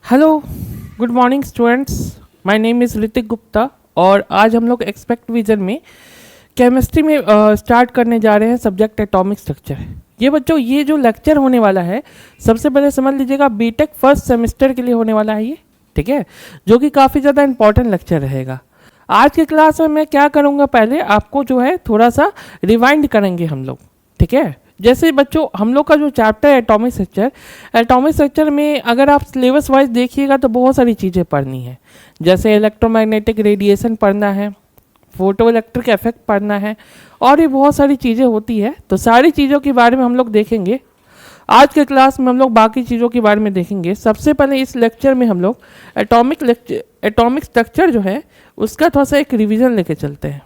Hello, good morning students. My name is Hrithik Gupta और आज हम लोग एक्सपेक्ट विजन में केमिस्ट्री में स्टार्ट करने जा रहे हैं सब्जेक्ट एटॉमिक स्ट्रक्चर। ये बच्चों, ये जो लेक्चर होने वाला है सबसे पहले समझ लीजिएगा बीटेक फर्स्ट सेमेस्टर के लिए होने वाला है ये, ठीक है, जो कि काफ़ी ज़्यादा इंपॉर्टेंट लेक्चर रहेगा। आज की क्लास में मैं क्या करूँगा, पहले आपको जो है थोड़ा सा रिवाइंड करेंगे हम लोग, ठीक है। जैसे बच्चों हम लोग का जो चैप्टर है एटॉमिक स्ट्रक्चर में अगर आप सिलेबस वाइज देखिएगा तो बहुत सारी चीज़ें पढ़नी है। जैसे इलेक्ट्रोमैग्नेटिक रेडिएशन पढ़ना है, फोटो इलेक्ट्रिक इफेक्ट पढ़ना है और भी बहुत सारी चीज़ें होती है। तो सारी चीज़ों के बारे में हम लोग देखेंगे आज के क्लास में। हम लोग बाकी चीज़ों के बारे में देखेंगे। सबसे पहले इस लेक्चर में हम लोग एटॉमिक स्ट्रक्चर जो है उसका थोड़ा सा एक रिवीजन लेके चलते हैं।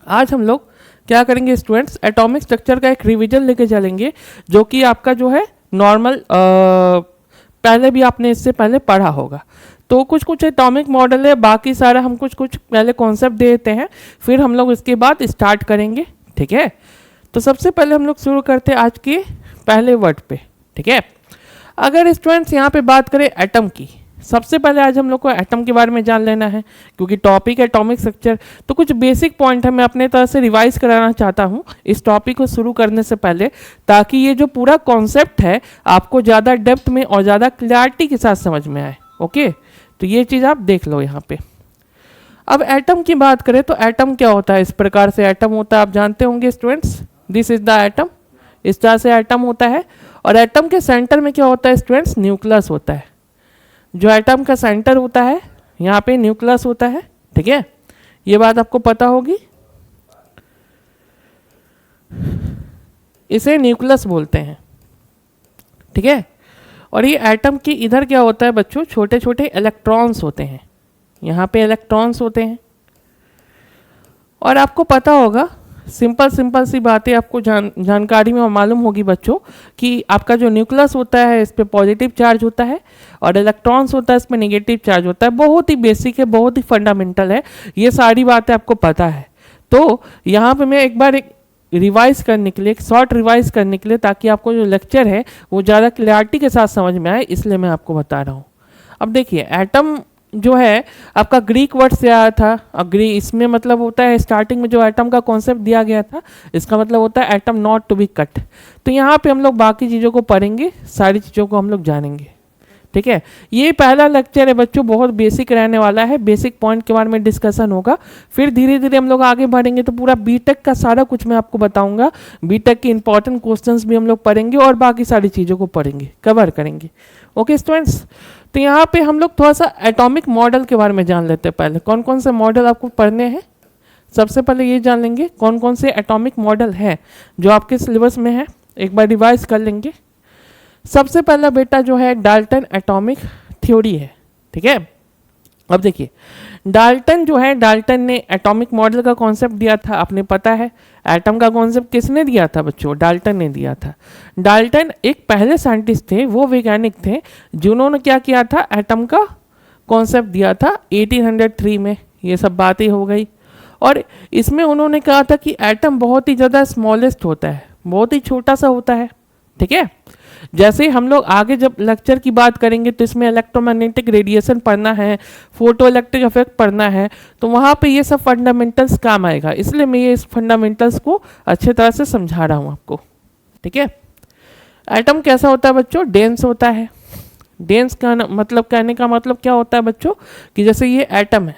आज हम लोग क्या करेंगे स्टूडेंट्स, एटॉमिक स्ट्रक्चर का एक रिवीजन लेके चलेंगे, जो कि आपका जो है नॉर्मल पहले भी आपने इससे पहले पढ़ा होगा। तो कुछ कुछ एटॉमिक मॉडल है, बाकी सारा हम कुछ कुछ पहले कॉन्सेप्ट दे देते हैं, फिर हम लोग इसके बाद स्टार्ट करेंगे, ठीक है। तो सबसे पहले हम लोग शुरू करते हैं आज के पहले वर्ड पे, ठीक है। अगर स्टूडेंट्स यहाँ पे बात करें एटम की, सबसे पहले आज हम लोग को एटम के बारे में जान लेना है, क्योंकि टॉपिक है एटॉमिक स्ट्रक्चर। तो कुछ बेसिक पॉइंट है, मैं अपने तरह से रिवाइज कराना चाहता हूँ इस टॉपिक को शुरू करने से पहले, ताकि ये जो पूरा कॉन्सेप्ट है आपको ज़्यादा डेप्थ में और ज़्यादा क्लैरिटी के साथ समझ में आए। ओके, तो ये चीज़ आप देख लो यहाँ पे। अब एटम की बात करें तो एटम क्या होता है, इस प्रकार से एटम होता है, आप जानते होंगे students, this is the atom. इस तरह से एटम होता है और एटम के सेंटर में क्या होता है स्टूडेंट्स, न्यूक्लियस होता है। जो एटम का सेंटर होता है यहाँ पे न्यूक्लियस होता है, ठीक है। ये बात आपको पता होगी, इसे न्यूक्लियस बोलते हैं, ठीक है। और ये एटम की इधर क्या होता है बच्चों, छोटे छोटे इलेक्ट्रॉन्स होते हैं, यहाँ पे इलेक्ट्रॉन्स होते हैं। और आपको पता होगा, सिंपल सी बातें आपको जानकारी में मालूम होगी बच्चों, कि आपका जो न्यूक्लियस होता है इस पे पॉजिटिव चार्ज होता है और इलेक्ट्रॉन्स होता है इस पे नेगेटिव चार्ज होता है। बहुत ही बेसिक है, बहुत ही फंडामेंटल है, ये सारी बातें आपको पता है। तो यहाँ पे मैं एक बार रिवाइज करने के लिए, एक शॉर्ट रिवाइज करने के लिए, ताकि आपको जो लेक्चर है वो ज़्यादा क्लैरिटी के साथ समझ में आए, इसलिए मैं आपको बता रहा हूँ। अब देखिए, एटम जो है आपका ग्रीक वर्ड से आया था। अब इसमें मतलब होता है, स्टार्टिंग में जो एटम का कॉन्सेप्ट दिया गया था इसका मतलब होता है atom not to be cut. तो यहाँ पे हम लोग बाकी चीज़ों को पढ़ेंगे, सारी चीज़ों को हम लोग जानेंगे, ठीक है। ये पहला लेक्चर है बच्चों, बहुत बेसिक रहने वाला है, बेसिक पॉइंट के बारे में डिस्कशन होगा। फिर धीरे धीरे हम लोग आगे बढ़ेंगे तो पूरा बीटेक का सारा कुछ मैं आपको बताऊंगा। बीटेक के इंपॉर्टेंट क्वेश्चंस भी हम लोग पढ़ेंगे और बाकी सारी चीज़ों को पढ़ेंगे, कवर करेंगे। ओके स्टूडेंट्स, तो यहाँ पे हम लोग थोड़ा सा एटॉमिक मॉडल के बारे में जान लेते हैं। पहले कौन कौन से मॉडल आपको पढ़ने हैं, सबसे पहले ये जान लेंगे कौन कौन से एटॉमिक मॉडल हैं जो आपके सिलेबस में है, एक बार रिवाइज कर लेंगे। सबसे पहला बेटा जो है डाल्टन एटॉमिक थ्योरी है, ठीक है। अब देखिए, डाल्टन जो है, डाल्टन ने एटॉमिक मॉडल का कॉन्सेप्ट दिया था, आपने पता है। एटम का कॉन्सेप्ट किसने दिया था बच्चों, डाल्टन ने दिया था। डाल्टन एक पहले साइंटिस्ट थे, वो वैज्ञानिक थे जिन्होंने क्या किया था, एटम का कॉन्सेप्ट दिया था 1803 में। ये सब बातें हो गई और इसमें उन्होंने कहा था कि एटम बहुत ही ज़्यादा स्मॉलेस्ट होता है, बहुत ही छोटा सा होता है, ठीक है। जैसे हम लोग आगे जब लेक्चर की बात करेंगे तो इसमें इलेक्ट्रोमैग्नेटिक रेडिएशन पढ़ना है, फोटो इलेक्ट्रिक इफेक्ट पढ़ना है, तो वहाँ पे ये सब फंडामेंटल्स काम आएगा। इसलिए मैं ये इस फंडामेंटल्स को अच्छे तरह से समझा रहा हूँ आपको, ठीक है। एटम कैसा होता है बच्चों, डेंस होता है। डेंस का मतलब, कहने का मतलब क्या होता है बच्चों, कि जैसे ये एटम है,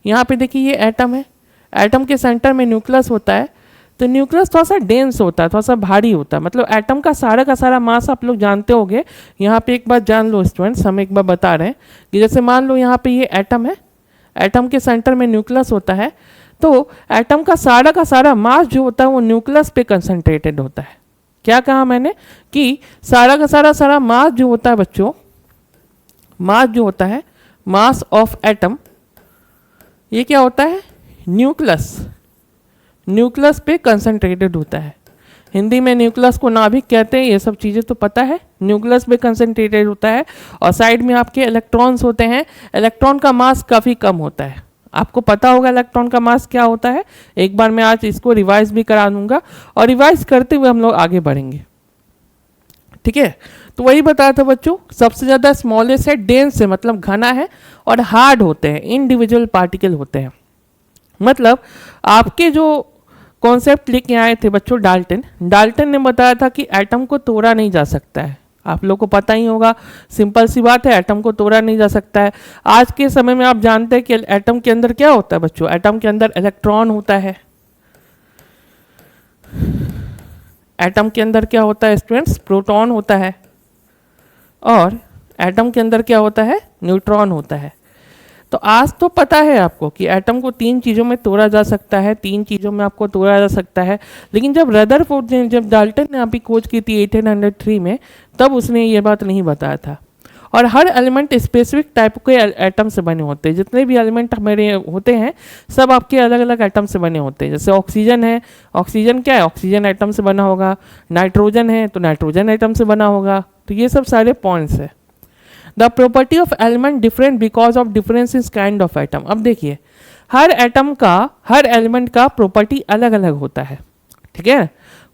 यहाँ पे देखिए ये एटम है, एटम के सेंटर में न्यूक्लियस होता है। तो न्यूक्लियस थोड़ा सा डेंस होता है, थोड़ा सा भारी होता है। मतलब एटम का सारा मास आप लोग जानते होंगे। यहाँ पे एक बात जान लो स्टूडेंट्स, हम एक बार बता रहे हैं कि जैसे मान लो यहाँ पे ये एटम है, एटम के सेंटर में न्यूक्लियस होता है, तो एटम का सारा मास जो होता है वो न्यूक्लियस पे कंसंट्रेटेड होता है। क्या कहा मैंने, कि सारा का सारा मास जो होता है बच्चों, मास जो होता है, मास ऑफ एटम, ये क्या होता है, न्यूक्लियस पे कंसंट्रेटेड होता है। हिंदी में न्यूक्लियस को नाभिक कहते हैं, ये सब चीज़ें तो पता है। न्यूक्लियस पे कंसंट्रेटेड होता है और साइड में आपके इलेक्ट्रॉन्स होते हैं। इलेक्ट्रॉन का मास काफ़ी कम होता है, आपको पता होगा इलेक्ट्रॉन का मास क्या होता है। एक बार मैं आज इसको रिवाइज भी करा दूंगा और रिवाइज करते हुए हम लोग आगे बढ़ेंगे, ठीक है। तो वही बताया था बच्चों, सबसे ज़्यादा स्मॉलेस्ट है, डेंस है मतलब घना है, और हार्ड होते हैं, इंडिविजुअल पार्टिकल होते हैं। मतलब आपके जो कॉन्सेप्ट लेके आए थे बच्चों डाल्टन, डाल्टन ने बताया था कि एटम को तोड़ा नहीं जा सकता है। आप लोग को पता ही होगा, सिंपल सी बात है, एटम को तोड़ा नहीं जा सकता है। आज के समय में आप जानते हैं कि एटम के अंदर क्या होता है बच्चों, एटम के अंदर इलेक्ट्रॉन होता है। एटम के अंदर क्या होता है स्टूडेंट्स, प्रोटॉन होता है, और एटम के अंदर क्या होता है, न्यूट्रॉन होता है। तो आज तो पता है आपको कि एटम को 3 चीज़ों में तोड़ा जा सकता है, 3 चीज़ों में आपको तोड़ा जा सकता है। लेकिन जब रदरफोर्ड ने, जब डाल्टन ने आपकी खोज की थी 1803 में, तब उसने ये बात नहीं बताया था। और हर एलिमेंट स्पेसिफिक टाइप के एटम से बने होते हैं। जितने भी एलिमेंट हमारे होते हैं सब आपके अलग अलग एटम से बने होते हैं। जैसे ऑक्सीजन है, ऑक्सीजन क्या है, ऑक्सीजन एटम से बना होगा। नाइट्रोजन है तो नाइट्रोजन एटम से बना होगा। तो ये सब सारे पॉइंट्स है। The property of element different because of difference is kind of atom. अब देखिए, हर एटम का, हर एलिमेंट का प्रॉपर्टी अलग अलग होता है, ठीक है।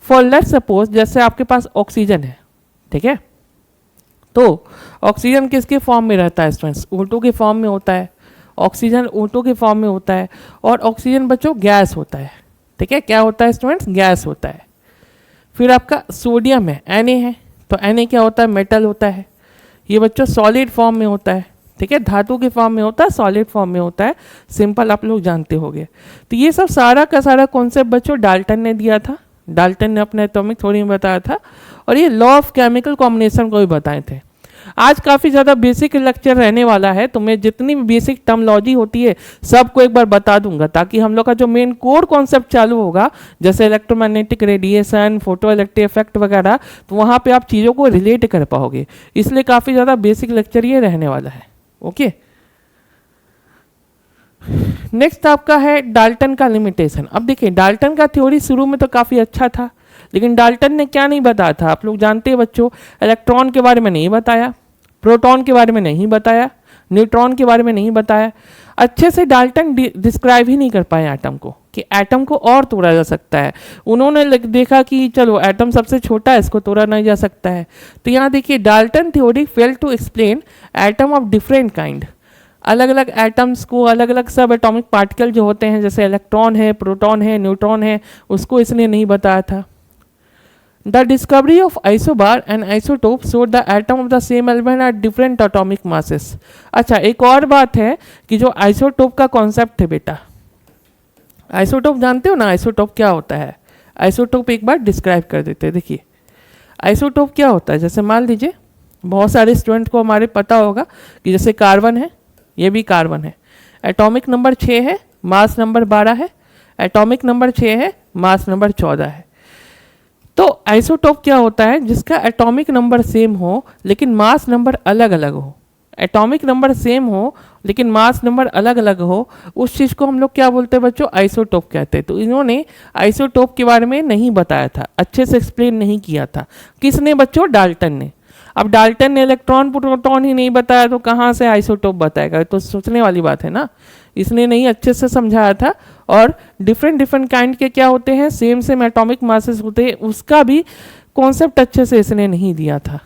फॉर लेट सपोज, जैसे आपके पास ऑक्सीजन है, ठीक है, तो ऑक्सीजन किसके फॉर्म में रहता है स्टूडेंट्स, O2 के फॉर्म में होता है। ऑक्सीजन O2 के फॉर्म में होता है, और ऑक्सीजन बच्चों गैस होता है, ठीक है। क्या होता है स्टूडेंट्स, गैस होता है। फिर आपका सोडियम है, Na है, तो Na क्या होता है, मेटल होता है। ये बच्चों सॉलिड फॉर्म में होता है, ठीक है, धातु के फॉर्म में होता है, सॉलिड फॉर्म में होता है, सिंपल आप लोग जानते होंगे। तो ये सब सारा का सारा कॉन्सेप्ट बच्चों डाल्टन ने दिया था। डाल्टन ने अपने एटॉमिक थ्योरी में बताया था, और ये लॉ ऑफ केमिकल कॉम्बिनेशन को भी बताए थे। आज काफ़ी ज़्यादा बेसिक लेक्चर रहने वाला है, तो मैं जितनी भी बेसिक टर्मोलॉजी होती है सबको एक बार बता दूंगा, ताकि हम लोग का जो मेन कोर कॉन्सेप्ट चालू होगा, जैसे electromagnetic radiation, photo electric effect वगैरह, तो वहाँ पे आप चीज़ों को रिलेट कर पाओगे। इसलिए काफ़ी ज़्यादा बेसिक लेक्चर ये रहने वाला है। ओके, नेक्स्ट आपका है डाल्टन का लिमिटेशन। अब देखिए, डाल्टन का थ्योरी शुरू में तो काफ़ी अच्छा था, लेकिन डाल्टन ने क्या नहीं बताया था, आप लोग जानते हैं बच्चों, इलेक्ट्रॉन के बारे में नहीं बताया, प्रोटॉन के बारे में नहीं बताया, न्यूट्रॉन के बारे में नहीं बताया। अच्छे से डाल्टन डिस्क्राइब ही नहीं कर पाए एटम को, कि एटम को और तोड़ा जा सकता है। उन्होंने देखा कि चलो एटम सबसे छोटा है, इसको तोड़ा नहीं जा सकता है। तो यहाँ देखिए, Dalton theory fail to explain atom of different kind. अलग अलग एटम्स को, अलग अलग सब एटॉमिक पार्टिकल जो होते हैं, जैसे इलेक्ट्रॉन है, प्रोटॉन है, न्यूट्रॉन है, उसको इसने नहीं बताया था। The discovery of isobar and isotope showed the atom of the same element at different atomic masses. अच्छा, एक और बात है कि जो आइसोटोप का कॉन्सेप्ट है बेटा, आइसोटोप जानते हो ना, आइसोटोप क्या होता है, आइसोटोप एक बार डिस्क्राइब कर देते हैं। देखिए, आइसोटोप क्या होता है, जैसे मान लीजिए बहुत सारे स्टूडेंट को हमारे पता होगा कि जैसे कार्बन है, ये भी कार्बन है, एटॉमिक नंबर 6 है, मास नंबर 12 है, एटॉमिक नंबर 6 है, मास नंबर 14 है। तो आइसोटोप क्या होता है, जिसका एटॉमिक नंबर सेम हो लेकिन मास नंबर अलग अलग हो। एटॉमिक नंबर सेम हो लेकिन मास नंबर अलग अलग हो, उस चीज़ को हम लोग क्या बोलते हैं बच्चों, आइसोटोप कहते हैं। तो इन्होंने आइसोटोप के बारे में नहीं बताया था, अच्छे से एक्सप्लेन नहीं किया था। किसने बच्चों, डाल्टन ने। अब डाल्टन ने इलेक्ट्रॉन प्रोटॉन ही नहीं बताया, तो कहाँ से आइसोटोप बताएगा, तो सोचने वाली बात है ना। इसने नहीं अच्छे से समझाया था। और डिफरेंट डिफरेंट काइंड के क्या होते हैं, सेम सेम एटॉमिक मासेस होते हैं, उसका भी कॉन्सेप्ट अच्छे से इसने नहीं दिया था,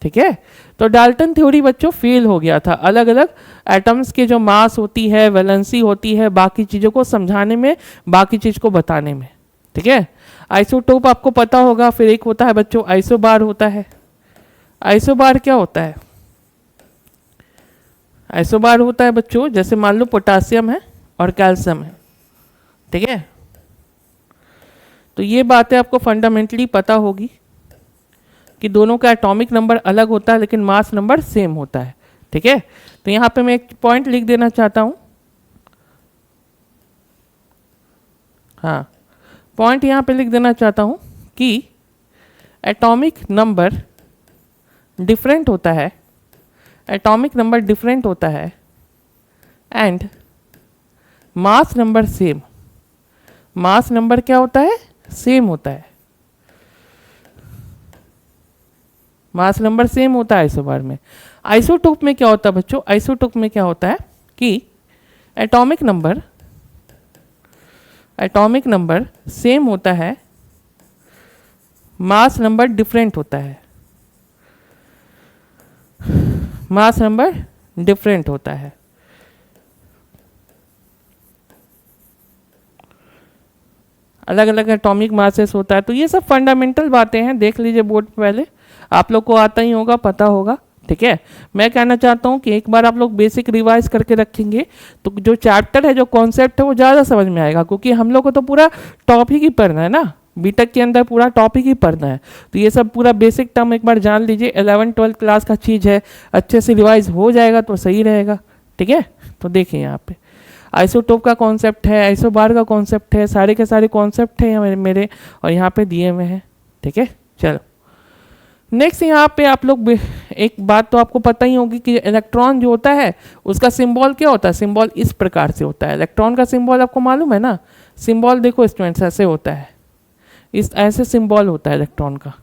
ठीक है। तो डाल्टन थ्योरी बच्चों फेल हो गया था, अलग अलग एटम्स के जो मास होती है, वैलेंसी होती है, बाकी चीज़ों को समझाने में, बाकी चीज़ को बताने में, ठीक है। आइसोटोप आपको पता होगा। फिर एक होता है बच्चों आइसोबार होता है। आइसोबार क्या होता है, आइसोबार होता है बच्चों, जैसे मान लो पोटासियम है और कैल्शियम है, ठीक है। तो ये बातें आपको फंडामेंटली पता होगी कि दोनों का एटॉमिक नंबर अलग होता है लेकिन मास नंबर सेम होता है, ठीक है। तो यहाँ पे मैं एक पॉइंट लिख देना चाहता हूँ, हाँ, पॉइंट यहाँ पे लिख देना चाहता हूँ कि एटॉमिक नंबर डिफरेंट होता है, एटॉमिक नंबर डिफरेंट होता है, and mass number same. Mass number क्या होता है, सेम होता है, मास नंबर सेम होता है आइसोबार में। आइसोटोप में क्या होता है बच्चों, आइसोटोप में क्या होता है कि एटॉमिक नंबर सेम होता है, मास नंबर डिफरेंट होता है। मास नंबर डिफरेंट होता है। अलग अलग एटॉमिक मासेस होता है। तो ये सब फंडामेंटल बातें हैं, देख लीजिए बोर्ड पे, पहले आप लोग को आता ही होगा, पता होगा। ठीक है, मैं कहना चाहता हूँ कि एक बार आप लोग बेसिक रिवाइज करके रखेंगे तो जो चैप्टर है, जो कॉन्सेप्ट है, वो ज़्यादा समझ में आएगा, क्योंकि हम लोग को तो पूरा टॉपिक ही पढ़ना है ना, बीटेक के अंदर पूरा टॉपिक ही पढ़ना है। तो ये सब पूरा बेसिक टर्म एक बार जान लीजिए, 11-12 क्लास का चीज़ है, अच्छे से रिवाइज हो जाएगा तो सही रहेगा। ठीक है, तो देखिए यहाँ पे आइसोटोप का कॉन्सेप्ट है, आइसोबार का कॉन्सेप्ट है, सारे के सारे कॉन्सेप्ट हैं मेरे और यहाँ पे दिए हुए हैं। ठीक है, चलो नेक्स्ट यहाँ पे आप लोग एक बात तो आपको पता ही होगी कि इलेक्ट्रॉन जो होता है उसका सिंबल क्या होता है। सिंबल इस प्रकार से होता है, इलेक्ट्रॉन का सिंबल आपको मालूम है ना। सिंबल देखो स्टूडेंट्स ऐसे होता है, इस ऐसे सिंबल होता है इलेक्ट्रॉन का।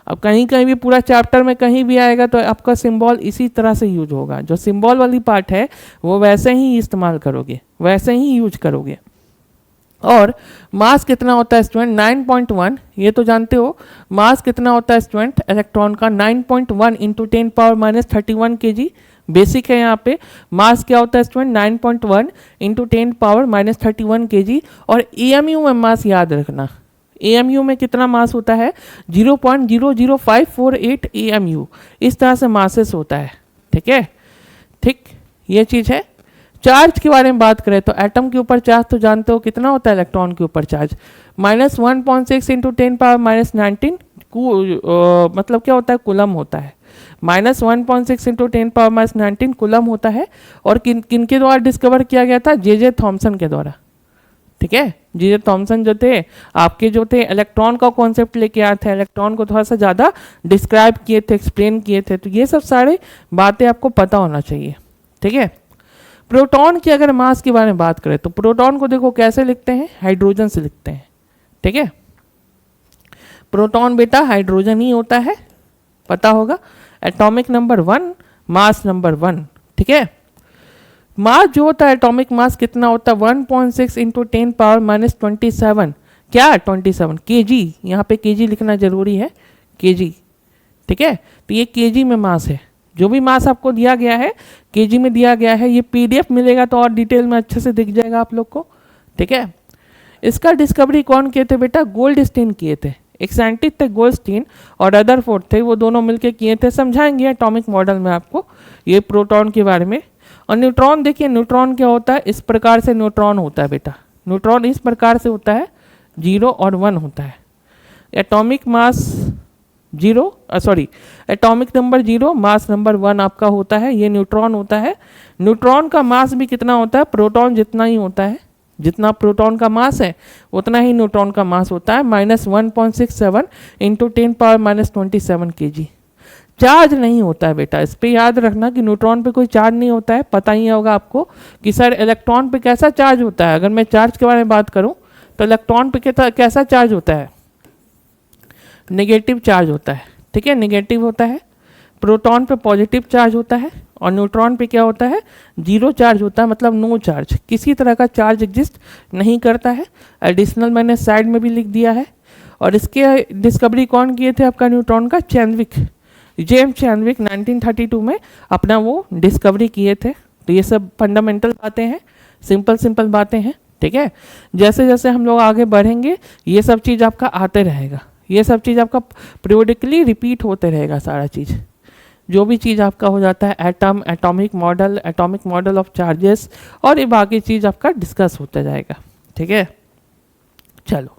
अब कहीं कहीं भी पूरा चैप्टर में कहीं भी आएगा तो आपका सिंबल इसी तरह से यूज होगा। जो सिंबल वाली पार्ट है वो वैसे ही इस्तेमाल करोगे, वैसे ही यूज करोगे। और मास कितना होता है स्टूडेंट, 9.1, ये तो जानते हो। मास कितना होता है स्टूडेंट इलेक्ट्रॉन का, 9.1 इंटू 10⁻³ kg। बेसिक है यहाँ पे। मास क्या होता है स्टूडेंट, 9.1 इंटू 10⁻³ kg। और एएमयू में मास याद रखना, एएमयू में कितना मास होता है, 0.00548 एएमयू। इस तरह से मासेस होता है। ठीक है, ठीक, ये चीज़ है। चार्ज के बारे में बात करें तो एटम के ऊपर चार्ज तो जानते हो कितना होता है, इलेक्ट्रॉन के ऊपर चार्ज -1.6 इंटू 10⁻19 मतलब क्या होता है, कूलम होता है। -1.6 इंटू 10⁻19 कूलम होता है। और किन के द्वारा डिस्कवर किया गया था, जे थॉमसन के द्वारा। ठीक है, जे थॉमसन जो थे आपके, जो थे इलेक्ट्रॉन का कॉन्सेप्ट लेके आए थे, इलेक्ट्रॉन को थोड़ा सा ज़्यादा डिस्क्राइब किए थे, एक्सप्लेन किए थे। तो ये सब सारे बातें आपको पता होना चाहिए। ठीक है, प्रोटॉन की अगर मास के बारे में बात करें तो प्रोटॉन को देखो कैसे लिखते हैं, हाइड्रोजन से लिखते हैं। ठीक है, प्रोटॉन बेटा हाइड्रोजन ही होता है, पता होगा। Atomic number 1, mass number 1। ठीक है, मास जो होता है एटॉमिक मास कितना होता है, 1.6 इंटू 10⁻27। क्या 27 kg, यहाँ पे kg लिखना जरूरी है, kg। ठीक है, तो ये kg में मास है। जो भी मास आपको दिया गया है kg में दिया गया है। ये पीडीएफ मिलेगा तो और डिटेल में अच्छे से दिख जाएगा आप लोग को। ठीक है, इसका डिस्कवरी कौन किए थे बेटा, गोल्डस्टीन किए थे। एक साइंटिस्ट थे गोल्डस्टीन और रदरफोर्ड थे, वो दोनों मिलके किए थे। समझाएंगे एटॉमिक मॉडल में आपको ये प्रोटॉन के बारे में। और न्यूट्रॉन देखिए, न्यूट्रॉन क्या होता है, इस प्रकार से न्यूट्रॉन होता है बेटा। न्यूट्रॉन इस प्रकार से होता है, 0 और 1 होता है। Atomic mass 0, sorry, atomic number 0, mass number 1 आपका होता है। ये न्यूट्रॉन होता है। न्यूट्रॉन का मास भी कितना होता है, प्रोटॉन जितना ही होता है। जितना प्रोटॉन का मास है उतना ही न्यूट्रॉन का मास होता है, -1.67 इंटू 10⁻27 kg। चार्ज नहीं होता है बेटा, इस पे याद रखना कि न्यूट्रॉन पे कोई चार्ज नहीं होता है। पता ही होगा आपको कि सर इलेक्ट्रॉन पे कैसा चार्ज होता है। अगर मैं चार्ज के बारे में बात करूं तो इलेक्ट्रॉन पे कैसा चार्ज होता है, नेगेटिव चार्ज होता है। ठीक है, नेगेटिव होता है। प्रोटॉन पे पॉजिटिव चार्ज होता है और न्यूट्रॉन पे क्या होता है, 0 चार्ज होता है, मतलब नो चार्ज, किसी तरह का चार्ज एग्जिस्ट नहीं करता है। एडिशनल मैंने साइड में भी लिख दिया है। और इसके डिस्कवरी कौन किए थे आपका न्यूट्रॉन का, चैडविक, जेम्स चैडविक 1932 में अपना वो डिस्कवरी किए थे। तो ये सब फंडामेंटल बातें हैं, सिंपल बातें हैं। ठीक है, जैसे जैसे हम लोग आगे बढ़ेंगे ये सब चीज़ आपका आते रहेगा, ये सब चीज़ आपका पीरियोडिकली रिपीट होते रहेगा। सारा चीज़ जो भी चीज़ आपका हो जाता है, atom, atomic model of charges और ये बाकी चीज़ आपका डिस्कस होता जाएगा। ठीक है, चलो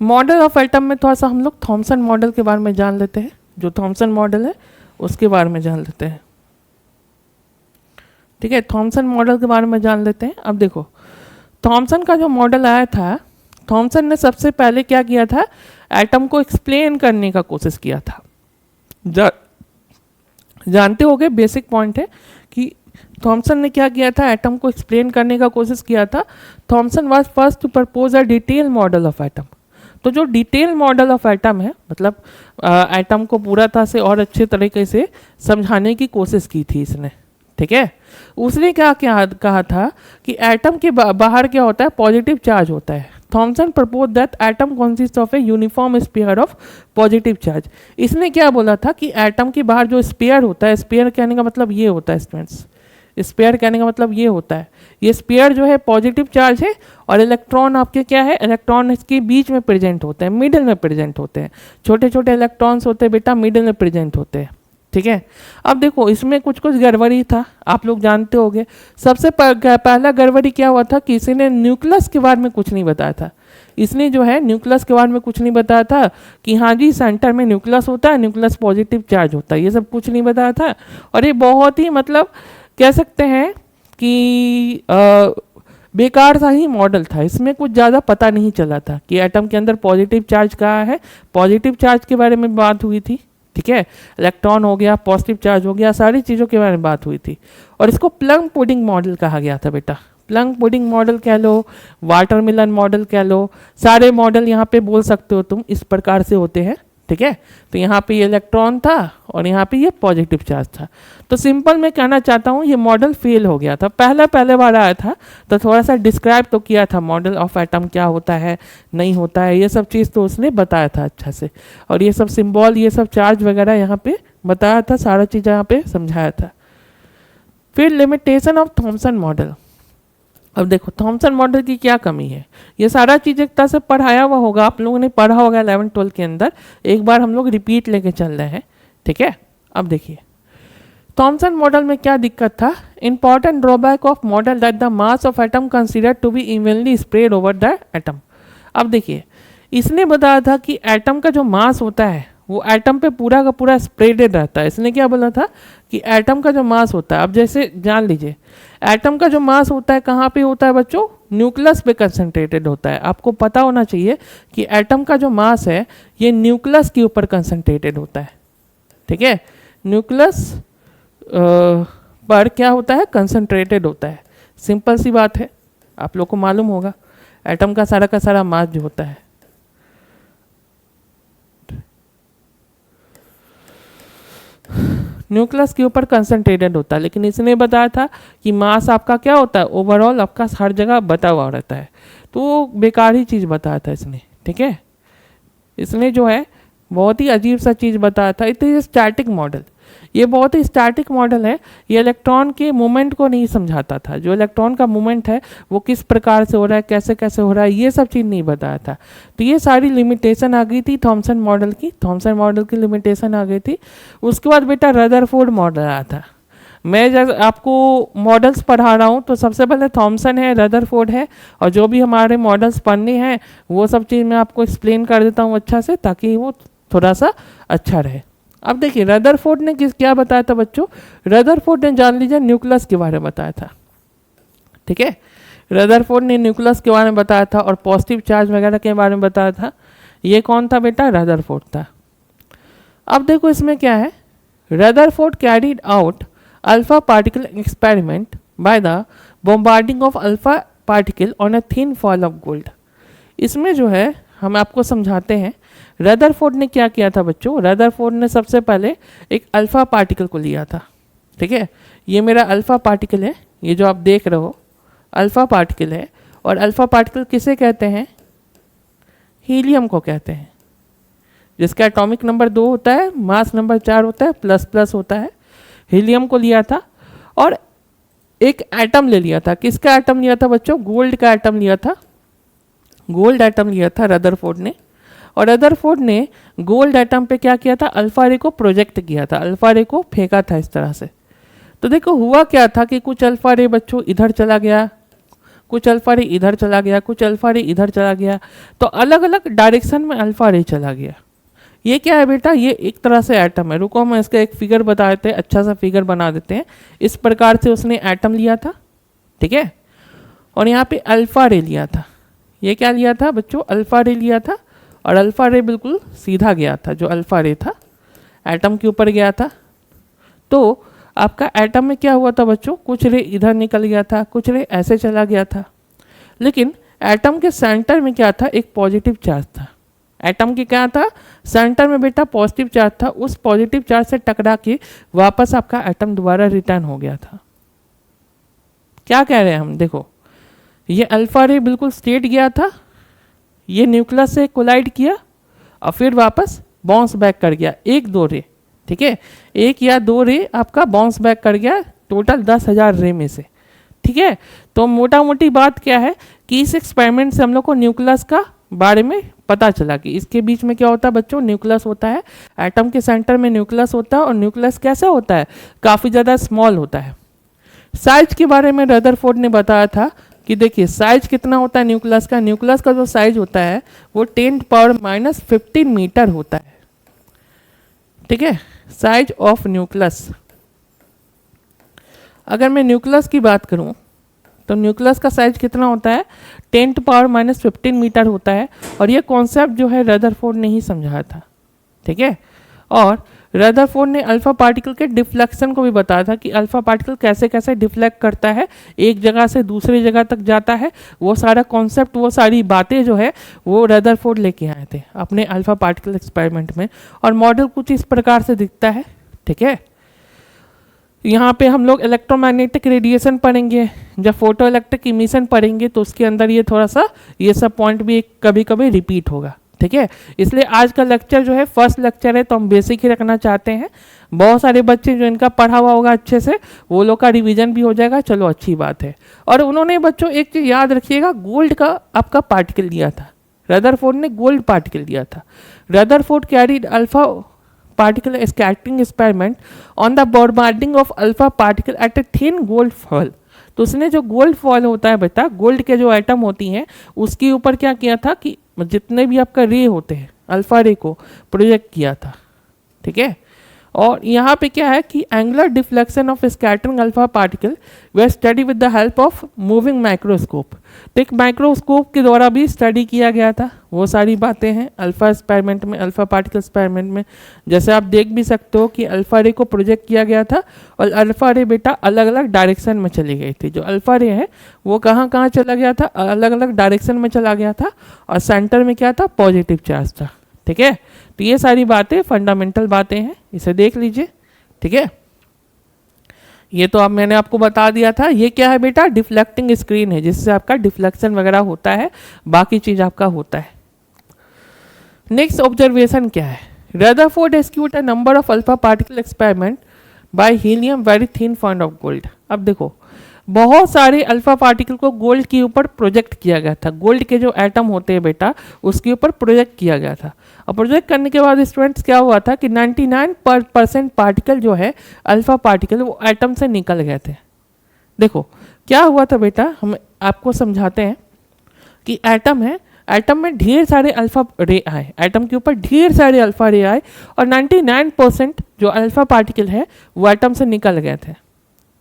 मॉडल ऑफ एटम में थोड़ा सा हम लोग थॉमसन मॉडल के बारे में जान लेते हैं। जो थॉमसन मॉडल है उसके बारे में जान लेते हैं। ठीक है, थॉमसन मॉडल के बारे में जान लेते हैं। अब देखो थॉमसन का जो मॉडल आया था, थॉमसन ने सबसे पहले क्या किया था, एटम को एक्सप्लेन करने का कोशिश किया था। जानते होगे, बेसिक पॉइंट है कि थॉमसन ने क्या किया था, एटम को एक्सप्लेन करने का कोशिश किया था। Thomson was first to propose a detail model of atom. तो जो डिटेल मॉडल ऑफ एटम है, मतलब एटम को पूरा तरह से और अच्छे तरीके से समझाने की कोशिश की थी इसने। ठीक है, उसने क्या क्या कहा था कि एटम के बाहर क्या होता है, पॉजिटिव चार्ज होता है। Thomson propose that atom consist of a uniform sphere of positive charge. इसने क्या बोला था कि एटम के बाहर जो स्फीयर होता है, स्फीयर कहने का मतलब ये होता है स्टूडेंट्स, स्फीयर कहने का मतलब ये होता है, ये स्फीयर जो है पॉजिटिव चार्ज है और इलेक्ट्रॉन आपके क्या है, इलेक्ट्रॉन इसके बीच में प्रेजेंट होते हैं, मिडिल में प्रेजेंट होते हैं, छोटे छोटे इलेक्ट्रॉन्स होते हैं बेटा, मिडिल में प्रेजेंट होते हैं। ठीक है, अब देखो इसमें कुछ कुछ गड़बड़ी था, आप लोग जानते होंगे। सबसे पहला गड़बड़ी क्या हुआ था कि इसने न्यूक्लियस के बारे में कुछ नहीं बताया था। इसने जो है न्यूक्लियस के बारे में कुछ नहीं बताया था कि हाँ जी सेंटर में न्यूक्लियस होता है, न्यूक्लियस पॉजिटिव चार्ज होता है, ये सब कुछ नहीं बताया था। और ये बहुत ही मतलब कह सकते हैं कि बेकार सा ही मॉडल था, इसमें कुछ ज़्यादा पता नहीं चला था कि एटम के अंदर पॉजिटिव चार्ज कहाँ है। पॉजिटिव चार्ज के बारे में बात हुई थी, ठीक है, इलेक्ट्रॉन हो गया, पॉजिटिव चार्ज हो गया, सारी चीज़ों के बारे में बात हुई थी। और इसको प्लम पुडिंग मॉडल कहा गया था बेटा, प्लम पुडिंग मॉडल कह लो, वाटरमेलन मॉडल कह लो, सारे मॉडल यहाँ पे बोल सकते हो तुम, इस प्रकार से होते हैं। ठीक है, तो यहाँ पे ये इलेक्ट्रॉन था और यहाँ पे ये पॉजिटिव चार्ज था। तो सिंपल मैं कहना चाहता हूँ ये मॉडल फेल हो गया था, पहले बार आया था तो थोड़ा सा डिस्क्राइब तो किया था मॉडल ऑफ एटम क्या होता है, नहीं होता है, ये सब चीज़ तो उसने बताया था अच्छा से, और ये सब सिंबल, ये सब चार्ज वगैरह यहाँ पे बताया था, सारा चीज़ यहाँ पे समझाया था। फिर लिमिटेशन ऑफ थॉमसन मॉडल। अब देखो थॉमसन मॉडल की क्या कमी है, ये सारा चीज़ एक तरह से पढ़ाया हुआ होगा, आप लोगों ने पढ़ा होगा 11-12 के अंदर, एक बार हम लोग रिपीट लेके चल रहे हैं। ठीक है, अब देखिए थॉमसन मॉडल में क्या दिक्कत था। Important drawback of model that the mass of atom considered to be evenly spread over the atom. अब देखिए इसने बताया था कि एटम का जो मास होता है वो एटम पे पूरा का पूरा स्प्रेडेड रहता है। इसने क्या बोला था कि एटम का जो मास होता है, अब जैसे जान लीजिए एटम का जो मास होता है कहाँ पे होता है बच्चों, न्यूक्लियस पे कंसंट्रेटेड होता है। आपको पता होना चाहिए कि एटम का जो मास है ये न्यूक्लियस के ऊपर कंसंट्रेटेड होता है। ठीक है, न्यूक्लियस पर क्या होता है, कंसंट्रेटेड होता है। सिंपल सी बात है, आप लोग को मालूम होगा एटम का सारा मास जो होता है न्यूक्लियस के ऊपर कंसंट्रेटेड होता है। लेकिन इसने बताया था कि मास आपका क्या होता है, ओवरऑल आपका हर जगह बता हुआ रहता है, तो बेकार ही चीज़ बताया था इसने। ठीक है, इसने जो है बहुत ही अजीब सा चीज़ बताया था। इट इज स्टैटिक मॉडल, ये बहुत ही स्टैटिक मॉडल है, ये इलेक्ट्रॉन के मूवमेंट को नहीं समझाता था। जो इलेक्ट्रॉन का मूवमेंट है वो किस प्रकार से हो रहा है, कैसे कैसे हो रहा है, ये सब चीज़ नहीं बताया था। तो ये सारी लिमिटेशन आ गई थी थॉमसन मॉडल की, थॉमसन मॉडल की लिमिटेशन आ गई थी। उसके बाद बेटा रदरफोर्ड मॉडल आया था। मैं जब आपको मॉडल्स पढ़ा रहा हूँ तो सबसे पहले थॉमसन है, रदरफोर्ड है, और जो भी हमारे मॉडल्स पढ़ने हैं वो सब चीज़ मैं आपको एक्सप्लेन कर देता हूँ अच्छा से, ताकि वो थोड़ा सा अच्छा रहे। अब देखिए रदरफोर्ड ने क्या बताया था बच्चों, रदरफोर्ड ने जान लीजिए न्यूक्लियस के बारे में बताया था। ठीक है, रदरफोर्ड ने न्यूक्लियस के बारे में बताया था और पॉजिटिव चार्ज वगैरह के बारे में बताया था। ये कौन था बेटा, रदरफोर्ड था। अब देखो इसमें क्या है, Rutherford carried out alpha particle experiment by the bombarding of alpha particle on a thin fall of gold. इसमें जो है हम आपको समझाते हैं, रदरफोर्ड ने क्या किया था बच्चों, रदरफोर्ड ने सबसे पहले एक अल्फा पार्टिकल को लिया था। ठीक है, ये मेरा अल्फा पार्टिकल है, ये जो आप देख रहे हो अल्फा पार्टिकल है। और अल्फा पार्टिकल किसे कहते हैं, हीलियम को कहते हैं, जिसका एटॉमिक नंबर 2 होता है, मास नंबर 4 होता है, प्लस होता है। हीलियम को लिया था और एक एटम ले लिया था। किसका एटम लिया था बच्चों, गोल्ड का एटम लिया था, गोल्ड एटम लिया था रदरफोर्ड ने। और रदरफोर्ड ने गोल्ड एटम पे क्या किया था, अल्फा रे को प्रोजेक्ट किया था, अल्फा रे को फेंका था इस तरह से। तो देखो हुआ क्या था कि कुछ अल्फा रे बच्चों इधर चला गया, कुछ अल्फा रे इधर चला गया, कुछ अल्फा रे इधर चला गया, तो अलग अलग डायरेक्शन में अल्फा रे चला गया। ये क्या है बेटा, ये एक तरह से एटम है। रुको मैं इसका एक फिगर बता देते हैं, अच्छा सा फिगर बना देते हैं। इस प्रकार से उसने एटम लिया था, ठीक है, और यहाँ पे अल्फा रे लिया था। ये क्या लिया था बच्चों, अल्फा रे लिया था, और अल्फा रे बिल्कुल सीधा गया था, जो अल्फा रे था एटम के ऊपर गया था। तो आपका एटम में क्या हुआ था बच्चों, कुछ रे इधर निकल गया था, कुछ रे ऐसे चला गया था। लेकिन एटम के सेंटर में क्या था, एक पॉजिटिव चार्ज था। एटम के क्या था, सेंटर में बेटा पॉजिटिव चार्ज था। उस पॉजिटिव चार्ज से टकरा के वापस आपका एटम दोबारा रिटर्न हो गया था। क्या कह रहे हैं हम, देखो ये अल्फा रे बिल्कुल स्ट्रेट गया था, ये न्यूक्लियस से कोलाइड किया और फिर वापस बाउंस बैक कर गया, 1-2 रे, ठीक है, 1 या 2 रे आपका बाउंस बैक कर गया टोटल 10,000 रे में से, ठीक है। तो मोटा मोटी बात क्या है कि इस एक्सपेरिमेंट से हम लोग को न्यूक्लियस का बारे में पता चला कि इसके बीच में क्या होता है बच्चों, न्यूक्लियस होता है, एटम के सेंटर में न्यूक्लियस होता है, और न्यूक्लियस कैसा होता है, काफ़ी ज़्यादा स्मॉल होता है। साइज के बारे में रदरफोर्ड ने बताया था कि देखिए साइज कितना होता है न्यूक्लियस का जो साइज होता है वो 10⁻⁻15 मीटर होता है, ठीक है, साइज ऑफ न्यूक्लियस। अगर मैं न्यूक्लियस की बात करूं तो न्यूक्लियस का साइज कितना होता है, 10⁻⁻15 मीटर होता है, और ये कॉन्सेप्ट जो है रदरफोर्ड ने ही समझाया था, ठीक है। और रदरफोर्ड ने अल्फा पार्टिकल के डिफ्लेक्शन को भी बताया था कि अल्फा पार्टिकल कैसे कैसे डिफ्लेक्ट करता है, एक जगह से दूसरी जगह तक जाता है, वो सारा कॉन्सेप्ट, वो सारी बातें जो है वो रदरफोर्ड लेके आए थे अपने अल्फा पार्टिकल एक्सपेरिमेंट में। और मॉडल कुछ इस प्रकार से दिखता है, ठीक है। यहाँ पे हम लोग इलेक्ट्रोमैग्नेटिक रेडिएशन पढ़ेंगे, जब फोटो इलेक्ट्रिक इमिशन पढ़ेंगे तो उसके अंदर ये थोड़ा सा ये सब पॉइंट भी कभी कभी रिपीट होगा, ठीक है। इसलिए आज का लेक्चर जो है फर्स्ट लेक्चर है तो हम बेसिक ही रखना चाहते हैं। बहुत सारे बच्चे जो इनका पढ़ा हुआ होगा अच्छे से वो लोग का रिवीजन भी हो जाएगा, चलो अच्छी बात है। और उन्होंने बच्चों एक चीज़ याद रखिएगा, गोल्ड का आपका पार्टिकल दिया था, रदरफोर्ड ने गोल्ड पार्टिकल दिया था। Rutherford carried alpha particle scattering experiment on the bombarding of alpha particle at a thin gold foil। तो उसने जो गोल्ड फॉयल होता है बेटा, गोल्ड के जो एटम होती हैं उसके ऊपर क्या किया था कि जितने भी आपका रे होते हैं अल्फा रे को प्रोजेक्ट किया था, ठीक है। और यहाँ पे क्या है कि angular deflection of scattering alpha particle way study with the help of moving microscope. तो एक माइक्रोस्कोप के द्वारा भी स्टडी किया गया था, वो सारी बातें हैं अल्फा एक्सपेरिमेंट में, अल्फा पार्टिकल एक्सपेरिमेंट में। जैसे आप देख भी सकते हो कि अल्फा रे को प्रोजेक्ट किया गया था और अल्फा रे बेटा अलग अलग डायरेक्शन में चली गई थी। जो अल्फा रे है वो कहाँ कहाँ चला गया था, अलग अलग डायरेक्शन में चला गया था, और सेंटर में क्या था, पॉजिटिव चार्ज था, ठीक है। तो ये सारी बातें फंडामेंटल बातें हैं, इसे देख लीजिए, ठीक है। ये तो अब मैंने आपको बता दिया था। ये क्या है बेटा, डिफ्लेक्टिंग स्क्रीन है जिससे आपका डिफ्लेक्शन वगैरह होता है, बाकी चीज आपका होता है। नेक्स्ट ऑब्जर्वेशन क्या है, Rutherford execute a number of alpha particle experiment by helium very thin फॉइंट ऑफ गोल्ड। अब देखो बहुत सारे अल्फा पार्टिकल को गोल्ड के ऊपर प्रोजेक्ट किया गया था, गोल्ड के जो एटम होते हैं बेटा उसके ऊपर प्रोजेक्ट किया गया था। और प्रोजेक्ट करने के बाद स्टूडेंट्स क्या हुआ था कि 99% पार्टिकल जो है अल्फा पार्टिकल वो एटम से निकल गए थे। देखो क्या हुआ था बेटा, हम आपको समझाते हैं कि एटम है, एटम में ढेर सारे अल्फा रे आए, एटम के ऊपर ढेर सारे अल्फा रे आए, और 99% जो अल्फा पार्टिकल है वो एटम से निकल गए थे,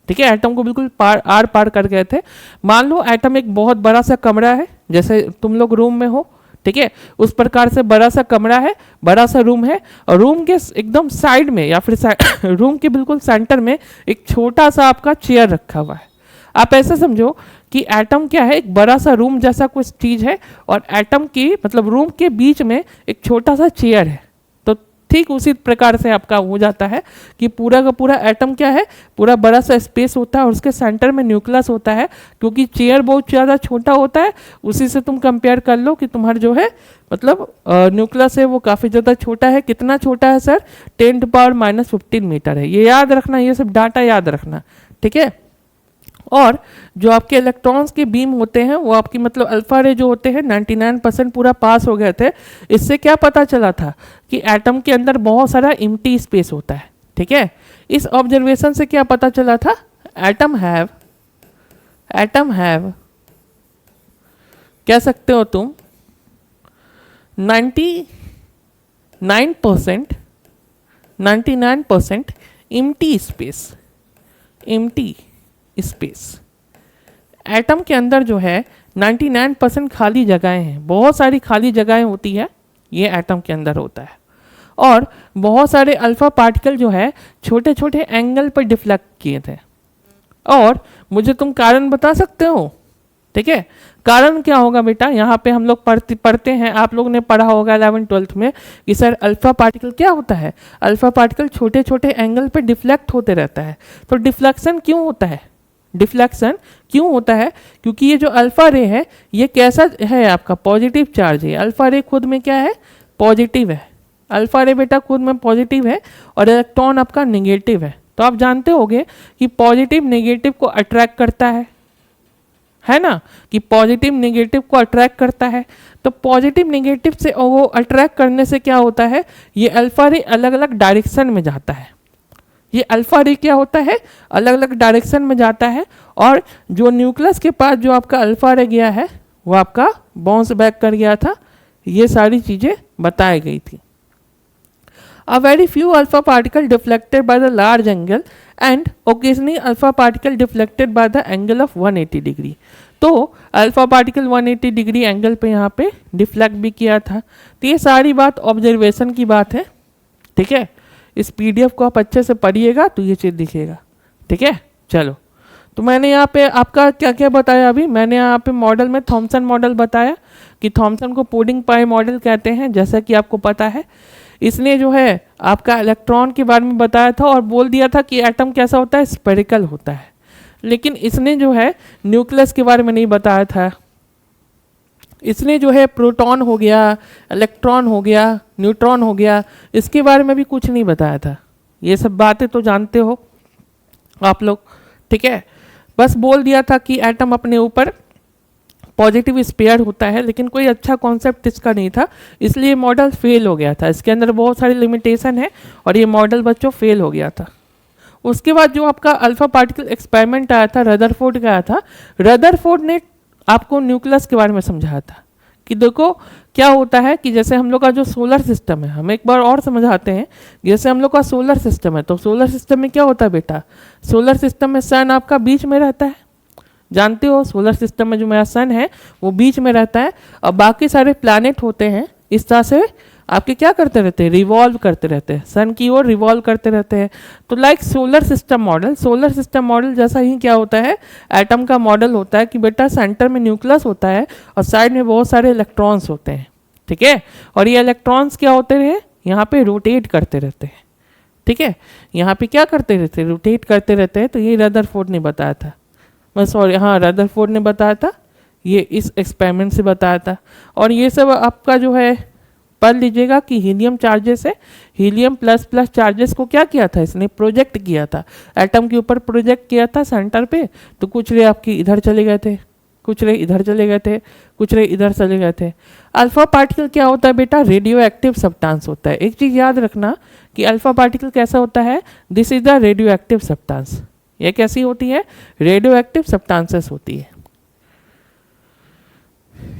ठीक है। एटम को बिल्कुल आर पार कर गए थे। मान लो एटम एक बहुत बड़ा सा कमरा है, जैसे तुम लोग रूम में हो, ठीक है, उस प्रकार से बड़ा सा कमरा है, बड़ा सा रूम है, और रूम के एकदम साइड में या फिर रूम के बिल्कुल सेंटर में एक छोटा सा आपका चेयर रखा हुआ है। आप ऐसा समझो कि एटम क्या है, एक बड़ा सा रूम जैसा कुछ चीज है, और एटम की मतलब रूम के बीच में एक छोटा सा चेयर है। तो ठीक उसी प्रकार से आपका हो जाता है कि पूरा का पूरा एटम क्या है, पूरा बड़ा सा स्पेस होता है और उसके सेंटर में न्यूक्लियस होता है। क्योंकि चेयर बहुत ज़्यादा छोटा होता है, उसी से तुम कंपेयर कर लो कि तुम्हारा जो है मतलब न्यूक्लियस है वो काफ़ी ज़्यादा छोटा है। कितना छोटा है सर, 10⁻⁻15 मीटर है। ये याद रखना, ये सब डाटा याद रखना, ठीक है। और जो आपके इलेक्ट्रॉन्स के बीम होते हैं वो आपकी मतलब अल्फा रे जो होते हैं 99% पूरा पास हो गए थे। इससे क्या पता चला था कि एटम के अंदर बहुत सारा एम्प्टी स्पेस होता है, ठीक है। इस ऑब्जर्वेशन से क्या पता चला था, एटम हैव कह सकते हो तुम 99% एम्प्टी स्पेस। एटम के अंदर जो है 99% खाली जगहें हैं, बहुत सारी खाली जगहें होती है, ये एटम के अंदर होता है। और बहुत सारे अल्फा पार्टिकल जो है छोटे छोटे एंगल पर डिफ्लेक्ट किए थे। और मुझे तुम कारण बता सकते हो, ठीक है। कारण क्या होगा बेटा, यहाँ पे हम लोग पढ़ते हैं, आप लोग ने पढ़ा होगा 11th-12th में कि सर अल्फा पार्टिकल क्या होता है, अल्फा पार्टिकल छोटे छोटे एंगल पे डिफ्लेक्ट होते रहता है। तो डिफ्लेक्शन क्यों होता है, डिफ्लेक्शन क्यों होता है? क्योंकि ये जो अल्फा रे है ये कैसा है? आपका पॉजिटिव चार्ज है। अल्फा रे खुद में क्या है? पॉजिटिव है। अल्फा रे बेटा खुद में पॉजिटिव है और इलेक्ट्रॉन आपका नेगेटिव है। तो आप जानते होंगे कि पॉजिटिव नेगेटिव को अट्रैक्ट करता है ना, कि पॉजिटिव नेगेटिव को अट्रैक्ट करता है। तो पॉजिटिव नेगेटिव से वो अट्रैक्ट करने से क्या होता है? ये अल्फा रे अलग अलग डायरेक्शन में जाता है। ये अल्फा रे क्या होता है? अलग अलग डायरेक्शन में जाता है और जो न्यूक्लियस के पास जो आपका अल्फा रे गया है वो आपका बाउंस बैक कर गया था। ये सारी चीज़ें बताई गई थी। A very few alpha particle deflected by the large angle and occasionally alpha particle deflected by the angle of 180 degree. तो अल्फा पार्टिकल 180 डिग्री एंगल पे यहाँ पे डिफ्लेक्ट भी किया था। तो ये सारी बात ऑब्जर्वेशन की बात है, ठीक है। इस पीडीएफ को आप अच्छे से पढ़िएगा तो ये चीज़ दिखेगा, ठीक है। चलो, तो मैंने यहाँ पे आपका क्या क्या बताया? अभी मैंने यहाँ पे मॉडल में थॉमसन मॉडल बताया कि थॉमसन को पुडिंग पाई मॉडल कहते हैं, जैसा कि आपको पता है। इसने जो है आपका इलेक्ट्रॉन के बारे में बताया था और बोल दिया था कि एटम कैसा होता है? स्फेरिकल होता है। लेकिन इसने जो है न्यूक्लियस के बारे में नहीं बताया था। इसने जो है प्रोटॉन हो गया, इलेक्ट्रॉन हो गया, न्यूट्रॉन हो गया, इसके बारे में भी कुछ नहीं बताया था। ये सब बातें तो जानते हो आप लोग, ठीक है। बस बोल दिया था कि एटम अपने ऊपर पॉजिटिव स्पेयर होता है, लेकिन कोई अच्छा कॉन्सेप्ट इसका नहीं था, इसलिए मॉडल फेल हो गया था। इसके अंदर बहुत सारी लिमिटेशन है और ये मॉडल बच्चों फेल हो गया था। उसके बाद जो आपका अल्फा पार्टिकल एक्सपेरिमेंट आया था, रदरफोर्ड का आया था। रदरफोर्ड ने आपको न्यूक्लियस के बारे में समझाया था कि देखो क्या होता है कि जैसे हम लोग का जो सोलर सिस्टम है, हम एक बार और समझाते हैं। जैसे हम लोग का सोलर सिस्टम है, तो सोलर सिस्टम में क्या होता है बेटा? सोलर सिस्टम में सन आपका बीच में रहता है, जानते हो। सोलर सिस्टम में जो मेरा सन है वो बीच में रहता है और बाकी सारे प्लैनेट होते हैं इस तरह से आपके क्या करते रहते हैं? रिवॉल्व करते रहते हैं, सन की ओर रिवॉल्व करते रहते हैं। तो लाइक सोलर सिस्टम मॉडल जैसा ही क्या होता है? एटम का मॉडल होता है कि बेटा सेंटर में न्यूक्लियस होता है और साइड में बहुत सारे इलेक्ट्रॉन्स होते हैं, ठीक है। और ये इलेक्ट्रॉन्स क्या होते हैं? यहाँ पे रोटेट करते रहते हैं, ठीक है। यहाँ पे क्या करते रहते हैं? रोटेट करते रहते हैं। तो ये रदरफोर्ड ने बताया था, मैं सॉरी हाँ रदरफोर्ड ने बताया था, ये इस एक्सपेरिमेंट से बताया था। और ये सब आपका जो है पढ़ लीजिएगा कि हीलियम चार्जेस है, हीलियम प्लस प्लस चार्जेस को क्या किया था? इसने प्रोजेक्ट किया था, एटम के ऊपर प्रोजेक्ट किया था सेंटर पे। तो कुछ रे आपकी इधर चले गए थे, कुछ रे इधर चले गए थे, कुछ रे इधर चले गए थे। अल्फा पार्टिकल क्या होता है बेटा? रेडियो एक्टिव सब्सटेंस होता है। एक चीज़ याद रखना कि अल्फा पार्टिकल कैसा होता है? This is the radio active substance. ये कैसी होती है? रेडियो एक्टिव सब्सटेंसेस होती है।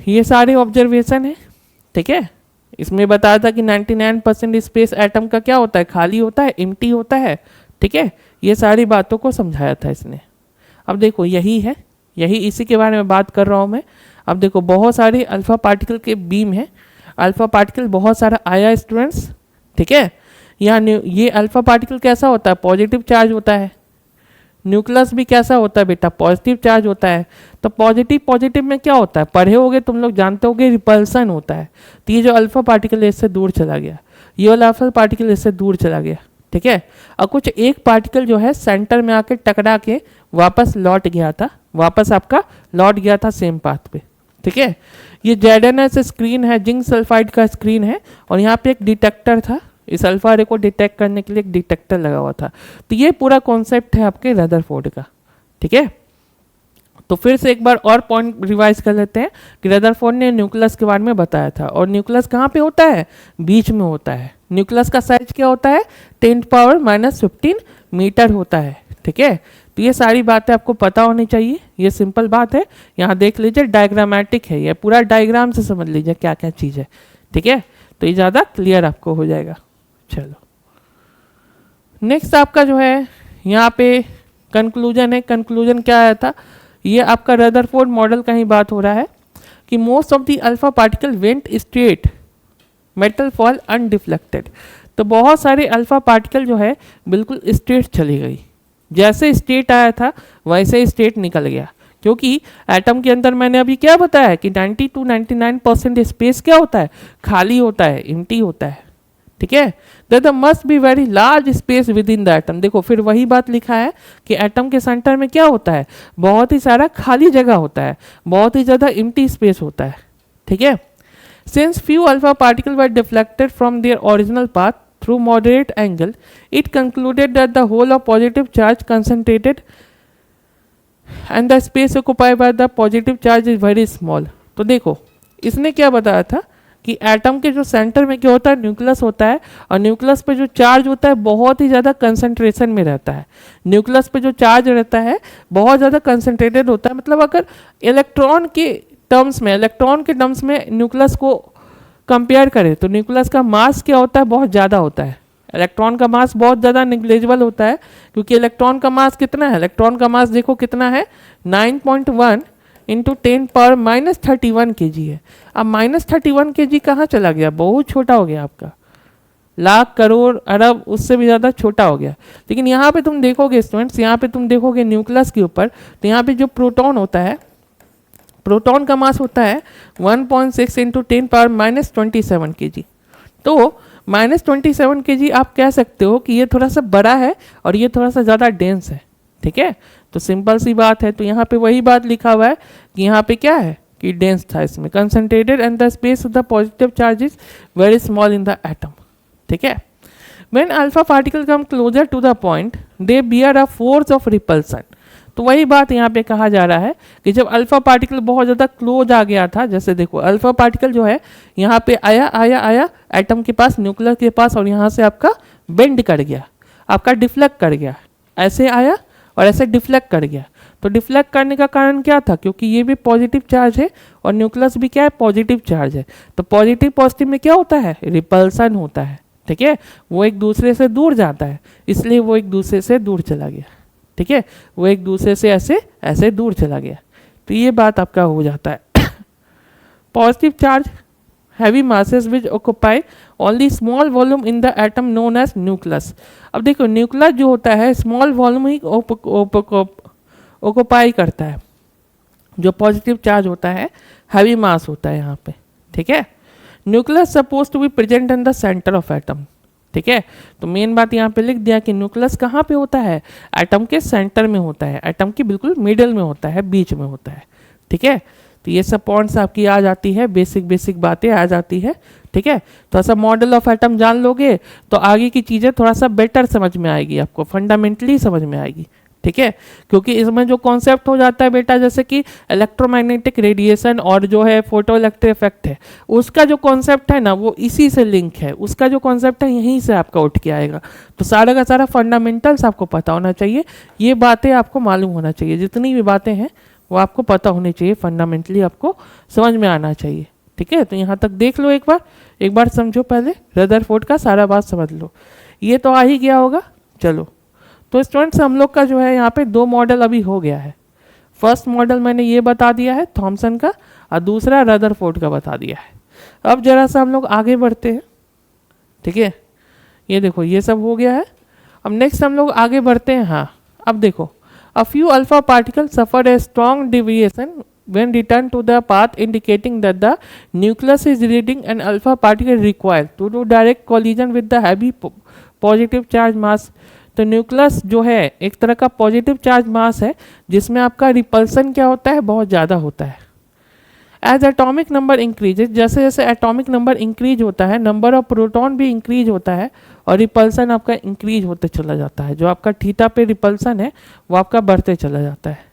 ये सारे ऑब्जर्वेशन है, ठीक है। इसमें बताया था कि 99% स्पेस एटम का क्या होता है? खाली होता है, एम्प्टी होता है, ठीक है। ये सारी बातों को समझाया था इसने। अब देखो यही है, यही इसी के बारे में बात कर रहा हूँ मैं। अब देखो बहुत सारे अल्फा पार्टिकल के बीम है, अल्फा पार्टिकल बहुत सारा आया स्टूडेंट्स, ठीक है। यहाँ ये अल्फा पार्टिकल कैसा होता है? पॉजिटिव चार्ज होता है। न्यूक्लियस भी कैसा होता है बेटा? पॉजिटिव चार्ज होता है। तो पॉजिटिव में क्या होता है? पढ़े होगे तुम लोग, जानते होगे रिपल्सन होता है। तो ये जो अल्फा पार्टिकल है इससे दूर चला गया, ये वाला अल्फा पार्टिकल इससे दूर चला गया, ठीक है। और कुछ एक पार्टिकल जो है सेंटर में आके टकरा के वापस लौट गया था, वापस आपका लौट गया था सेम पाथ पे, ठीक है। ये जेडएनएस स्क्रीन है, जिंक सल्फाइड का स्क्रीन है और यहाँ पे एक डिटेक्टर था। इस अल्फा रे को डिटेक्ट करने के लिए एक डिटेक्टर लगा हुआ था। तो ये पूरा कॉन्सेप्ट है आपके रदरफोर्ड का, ठीक है। तो फिर से एक बार और पॉइंट रिवाइज कर लेते हैं कि रदरफोर्ड ने न्यूक्लियस के बारे में बताया था। और न्यूक्लियस कहाँ पे होता है? बीच में होता है। न्यूक्लियस का साइज क्या होता है? 10⁻⁻15 मीटर होता है, ठीक है। तो ये सारी बातें आपको पता होनी चाहिए, ये सिंपल बात है। यहाँ देख लीजिए डायग्रामेटिक है, ये पूरा डायग्राम से समझ लीजिए क्या क्या चीज़ है, ठीक है। तो ये ज़्यादा क्लियर आपको हो जाएगा। चलो नेक्स्ट आपका जो है यहाँ पे कंक्लूजन है। कंक्लूजन क्या आया था? ये आपका रदरफोर्ड मॉडल का ही बात हो रहा है कि most of the alpha particle went straight, metal fall undeflected. तो बहुत सारे अल्फा पार्टिकल जो है बिल्कुल स्ट्रेट चली गई, जैसे स्टेट आया था वैसे ही स्टेट निकल गया। क्योंकि एटम के अंदर मैंने अभी क्या बताया कि 90 to 99% स्पेस क्या होता है? खाली होता है, एम्प्टी होता है, ठीक है। The must be very large space with in the atom. देखो फिर वही बात लिखा है कि एटम के सेंटर में क्या होता है, बहुत ही सारा खाली जगह होता है, बहुत ही ज़्यादा एम्प्टी स्पेस होता है, ठीक है। Since few alpha particle were deflected from their original path through moderate angle, it concluded that the whole of positive charge concentrated and the space occupied by the positive charge is very small. तो देखो इसने क्या बताया था कि atom के जो centre में क्या होता है, न्यूक्लियस होता है, और न्यूक्लियस पे जो चार्ज होता है बहुत ही ज़्यादा कंसंट्रेशन में रहता है। न्यूक्लियस पे जो चार्ज रहता है बहुत ज़्यादा कंसंट्रेटेड होता है। मतलब अगर इलेक्ट्रॉन के टर्म्स में न्यूक्लियस को कंपेयर करें तो न्यूक्लियस का मास क्या होता है, बहुत ज़्यादा होता है। इलेक्ट्रॉन का मास बहुत ज़्यादा निग्लेजिबल होता है, क्योंकि इलेक्ट्रॉन का मास कितना है, इलेक्ट्रॉन का मास देखो कितना है, 9.1 इंटू 10⁻31 kg है। अब -31 kg कहाँ चला गया, बहुत छोटा हो गया आपका, लाख करोड़ अरब उससे भी ज़्यादा छोटा हो गया। लेकिन यहाँ पे तुम देखोगे स्टूडेंट्स, यहाँ पे तुम देखोगे न्यूक्लियस के ऊपर, तो यहाँ पे जो प्रोटॉन होता है, प्रोटॉन का मास होता है 1.6 इंटू 10⁻27 kg। तो -27 kg आप कह सकते हो कि ये थोड़ा सा बड़ा है और ये थोड़ा सा ज़्यादा डेंस है, ठीक है। तो सिंपल सी बात है, तो यहाँ पे वही बात लिखा हुआ है कि यहाँ पे क्या है कि डेंस था इसमें, concentrated and the space of the positive charge is very small in the atom, ठीक है। When alpha particle come closer to the point they bear a force of repulsion. तो वही बात यहाँ पे कहा जा रहा है कि जब अल्फा पार्टिकल बहुत ज़्यादा क्लोज आ गया था, जैसे देखो अल्फा पार्टिकल जो है यहाँ पे आया एटम के पास, न्यूक्लियस के पास, और यहाँ से आपका बेंड कर गया, आपका डिफ्लेक्ट कर गया, ऐसे आया और ऐसे डिफ्लेक्ट कर गया। तो डिफ्लेक्ट करने का कारण क्या था, क्योंकि ये भी पॉजिटिव चार्ज है और न्यूक्लियस भी क्या है, पॉजिटिव चार्ज है। तो पॉजिटिव पॉजिटिव में क्या होता है, रिपल्सन होता है, ठीक है। वो एक दूसरे से दूर जाता है, इसलिए वो एक दूसरे से दूर चला गया, ठीक है। वो एक दूसरे से ऐसे ऐसे दूर चला गया, तो ये बात आपका हो जाता है। Positive charge heavy masses which occupy only small volume in the atom known as nucleus. अब देखो न्यूक्लियस जो होता है स्मॉल वॉल्यूम ही ऑक्युपाई करता है, जो पॉजिटिव चार्ज होता है हैवी मास होता है यहाँ पे, ठीक है। Nucleus suppose to be present in the centre of atom, ठीक है। तो मेन बात यहाँ पे लिख दिया कि न्यूक्लियस कहाँ पे होता है, एटम के सेंटर में होता है, एटम के बिल्कुल मिडिल में होता है, बीच में होता है, ठीक है। तो ये सब पॉइंट्स आपकी आ जाती है, बेसिक बातें आ जाती है, ठीक है। तो ऐसा मॉडल ऑफ एटम जान लोगे तो आगे की चीज़ें थोड़ा सा बेटर समझ में आएगी, आपको फंडामेंटली समझ में आएगी, ठीक है। क्योंकि इसमें जो कॉन्सेप्ट हो जाता है बेटा, जैसे कि इलेक्ट्रोमैग्नेटिक रेडिएशन और जो है फोटो इलेक्ट्रिक इफेक्ट है, उसका जो कॉन्सेप्ट है ना वो इसी से लिंक है, उसका जो कॉन्सेप्ट है यहीं से आपका उठ के आएगा। तो सारा का सारा फंडामेंटल्स आपको पता होना चाहिए, ये बातें आपको मालूम होना चाहिए, जितनी भी बातें हैं वो आपको पता होनी चाहिए, फंडामेंटली आपको समझ में आना चाहिए, ठीक है। तो यहाँ तक देख लो, एक बार समझो, पहले रदरफोर्ड का सारा बात समझ लो, ये तो आ ही गया होगा। चलो तो स्टूडेंट्स हम लोग का जो है यहाँ पे 2 मॉडल अभी हो गया है। फर्स्ट मॉडल मैंने ये बता दिया है थॉमसन का, और दूसरा रदरफोर्ड का बता दिया है। अब जरा सा हम लोग आगे बढ़ते हैं, ठीक है। ये देखो ये सब हो गया है। अब नेक्स्ट हम लोग आगे बढ़ते हैं। हाँ अब देखो, a few alpha particle suffer a strong deviation when returned to the path indicating that the nucleus is leading an alpha particle required to do direct collision with the heavy positive charge mass। तो nucleus जो है एक तरह का positive charge मास है जिसमें आपका repulsion क्या होता है, बहुत ज़्यादा होता है। एज एटॉमिक नंबर इंक्रीजेज, जैसे जैसे एटॉमिक नंबर इंक्रीज होता है नंबर ऑफ प्रोटॉन भी इंक्रीज होता है और रिपल्सन आपका इंक्रीज होते चला जाता है। जो आपका थीटा पे रिपल्सन है वो आपका बढ़ते चला जाता है,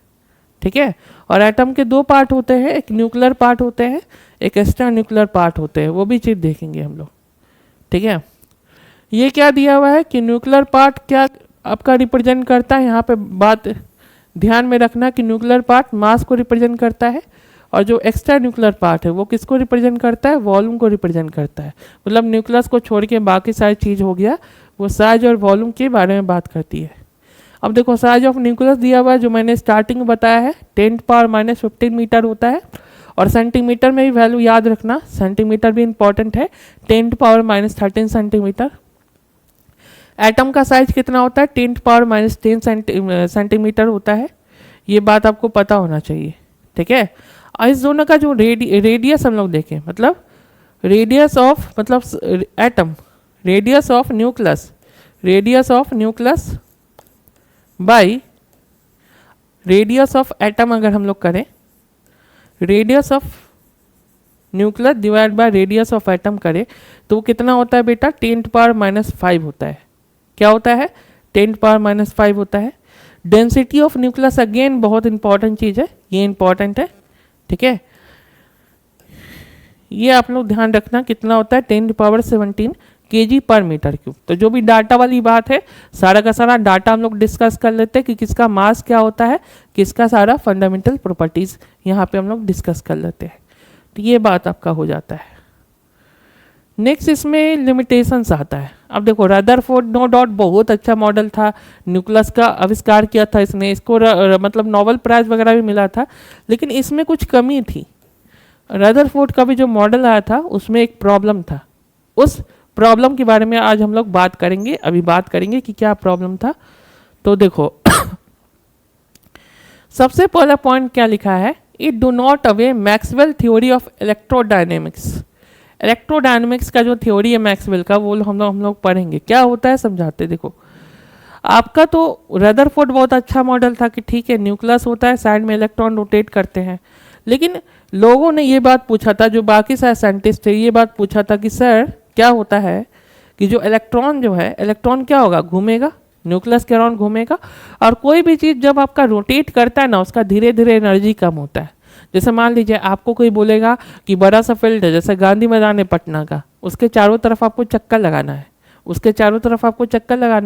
ठीक है। और एटम के 2 पार्ट होते हैं, एक न्यूक्लियर पार्ट होते हैं, एक एक्स्ट्रा न्यूक्लियर पार्ट होते हैं, वो भी चीज़ देखेंगे हम लोग, ठीक है। ये क्या दिया हुआ है कि न्यूक्लियर पार्ट क्या आपका रिप्रेजेंट करता है, यहाँ पे बात ध्यान में रखना कि न्यूक्लियर पार्ट मास को रिप्रेजेंट करता है और जो एक्स्ट्रा न्यूक्लियर पार्ट है वो किसको रिप्रेजेंट करता है, वॉल्यूम को रिप्रेजेंट करता है। मतलब न्यूक्लियस को छोड़ के बाकी सारी चीज़ हो गया, वो साइज और वॉल्यूम के बारे में बात करती है। अब देखो साइज ऑफ न्यूक्लियस दिया हुआ है, जो मैंने स्टार्टिंग में बताया है 10⁻⁻15 मीटर होता है। और सेंटीमीटर में भी वैल्यू याद रखना, सेंटीमीटर भी इंपॉर्टेंट है, 10⁻13 सेंटीमीटर। एटम का साइज कितना होता है, 10⁻10 सेंटीमीटर होता है, ये बात आपको पता होना चाहिए, ठीक है। और इस दोनों का जो रेडियस हम लोग देखें, मतलब रेडियस ऑफ मतलब atom, radius of nucleus by radius of atom, अगर हम लोग करें radius of nucleus divide by radius of atom करें तो वो कितना होता है बेटा 10⁻⁵ होता है। क्या होता है 10⁻⁵ होता है। डेंसिटी ऑफ न्यूक्लियस अगेन बहुत इंपॉर्टेंट चीज है, ये इंपॉर्टेंट है, ठीक है। ये आप लोग ध्यान रखना कितना होता है 10⁻17 kg/m³। तो जो भी डाटा वाली बात है सारा का सारा डाटा हम लोग डिस्कस कर लेते हैं कि किसका मास क्या होता है, किसका सारा फंडामेंटल प्रॉपर्टीज यहाँ पे हम लोग डिस्कस कर लेते हैं। तो ये बात आपका हो जाता है। नेक्स्ट इसमें लिमिटेशंस आता है। अब देखो रदरफोर्ड नो डाउट बहुत अच्छा मॉडल था, न्यूक्लियस का आविष्कार किया था इसने, इसको मतलब नोबेल प्राइज वगैरह भी मिला था, लेकिन इसमें कुछ कमी थी। रदरफोर्ड का भी जो मॉडल आया था उसमें एक प्रॉब्लम था, उस प्रॉब्लम के बारे में आज हम लोग बात करेंगे। अभी बात करेंगे कि क्या प्रॉब्लम था। तो देखो सबसे पहला पॉइंट क्या लिखा है, it do not away Maxwell theory of electrodynamics. Electrodynamics का जो थ्योरी है मैक्सवेल का वो हम लोग पढ़ेंगे, क्या होता है समझाते। देखो आपका तो रदरफोर्ड बहुत अच्छा मॉडल था कि ठीक है न्यूक्लियस होता है, साइड में इलेक्ट्रॉन रोटेट करते हैं, लेकिन लोगों ने ये बात पूछा था, जो बाकी सारे साइंटिस्ट थे ये बात पूछा था कि सर क्या होता है कि जो है इलेक्ट्रॉन क्या होगा, घूमेगा, न्यूक्लियस के अराउंड घूमेगा, और कोई भी चीज़ जब आपका रोटेट करता है ना उसका धीरे धीरे एनर्जी कम होता है। जैसे मान लीजिए आपको कोई बोलेगा कि बड़ा सा फील्ड है जैसे गांधी मैदान है पटना का, उसके चारों तरफ आपको चक्कर लगाना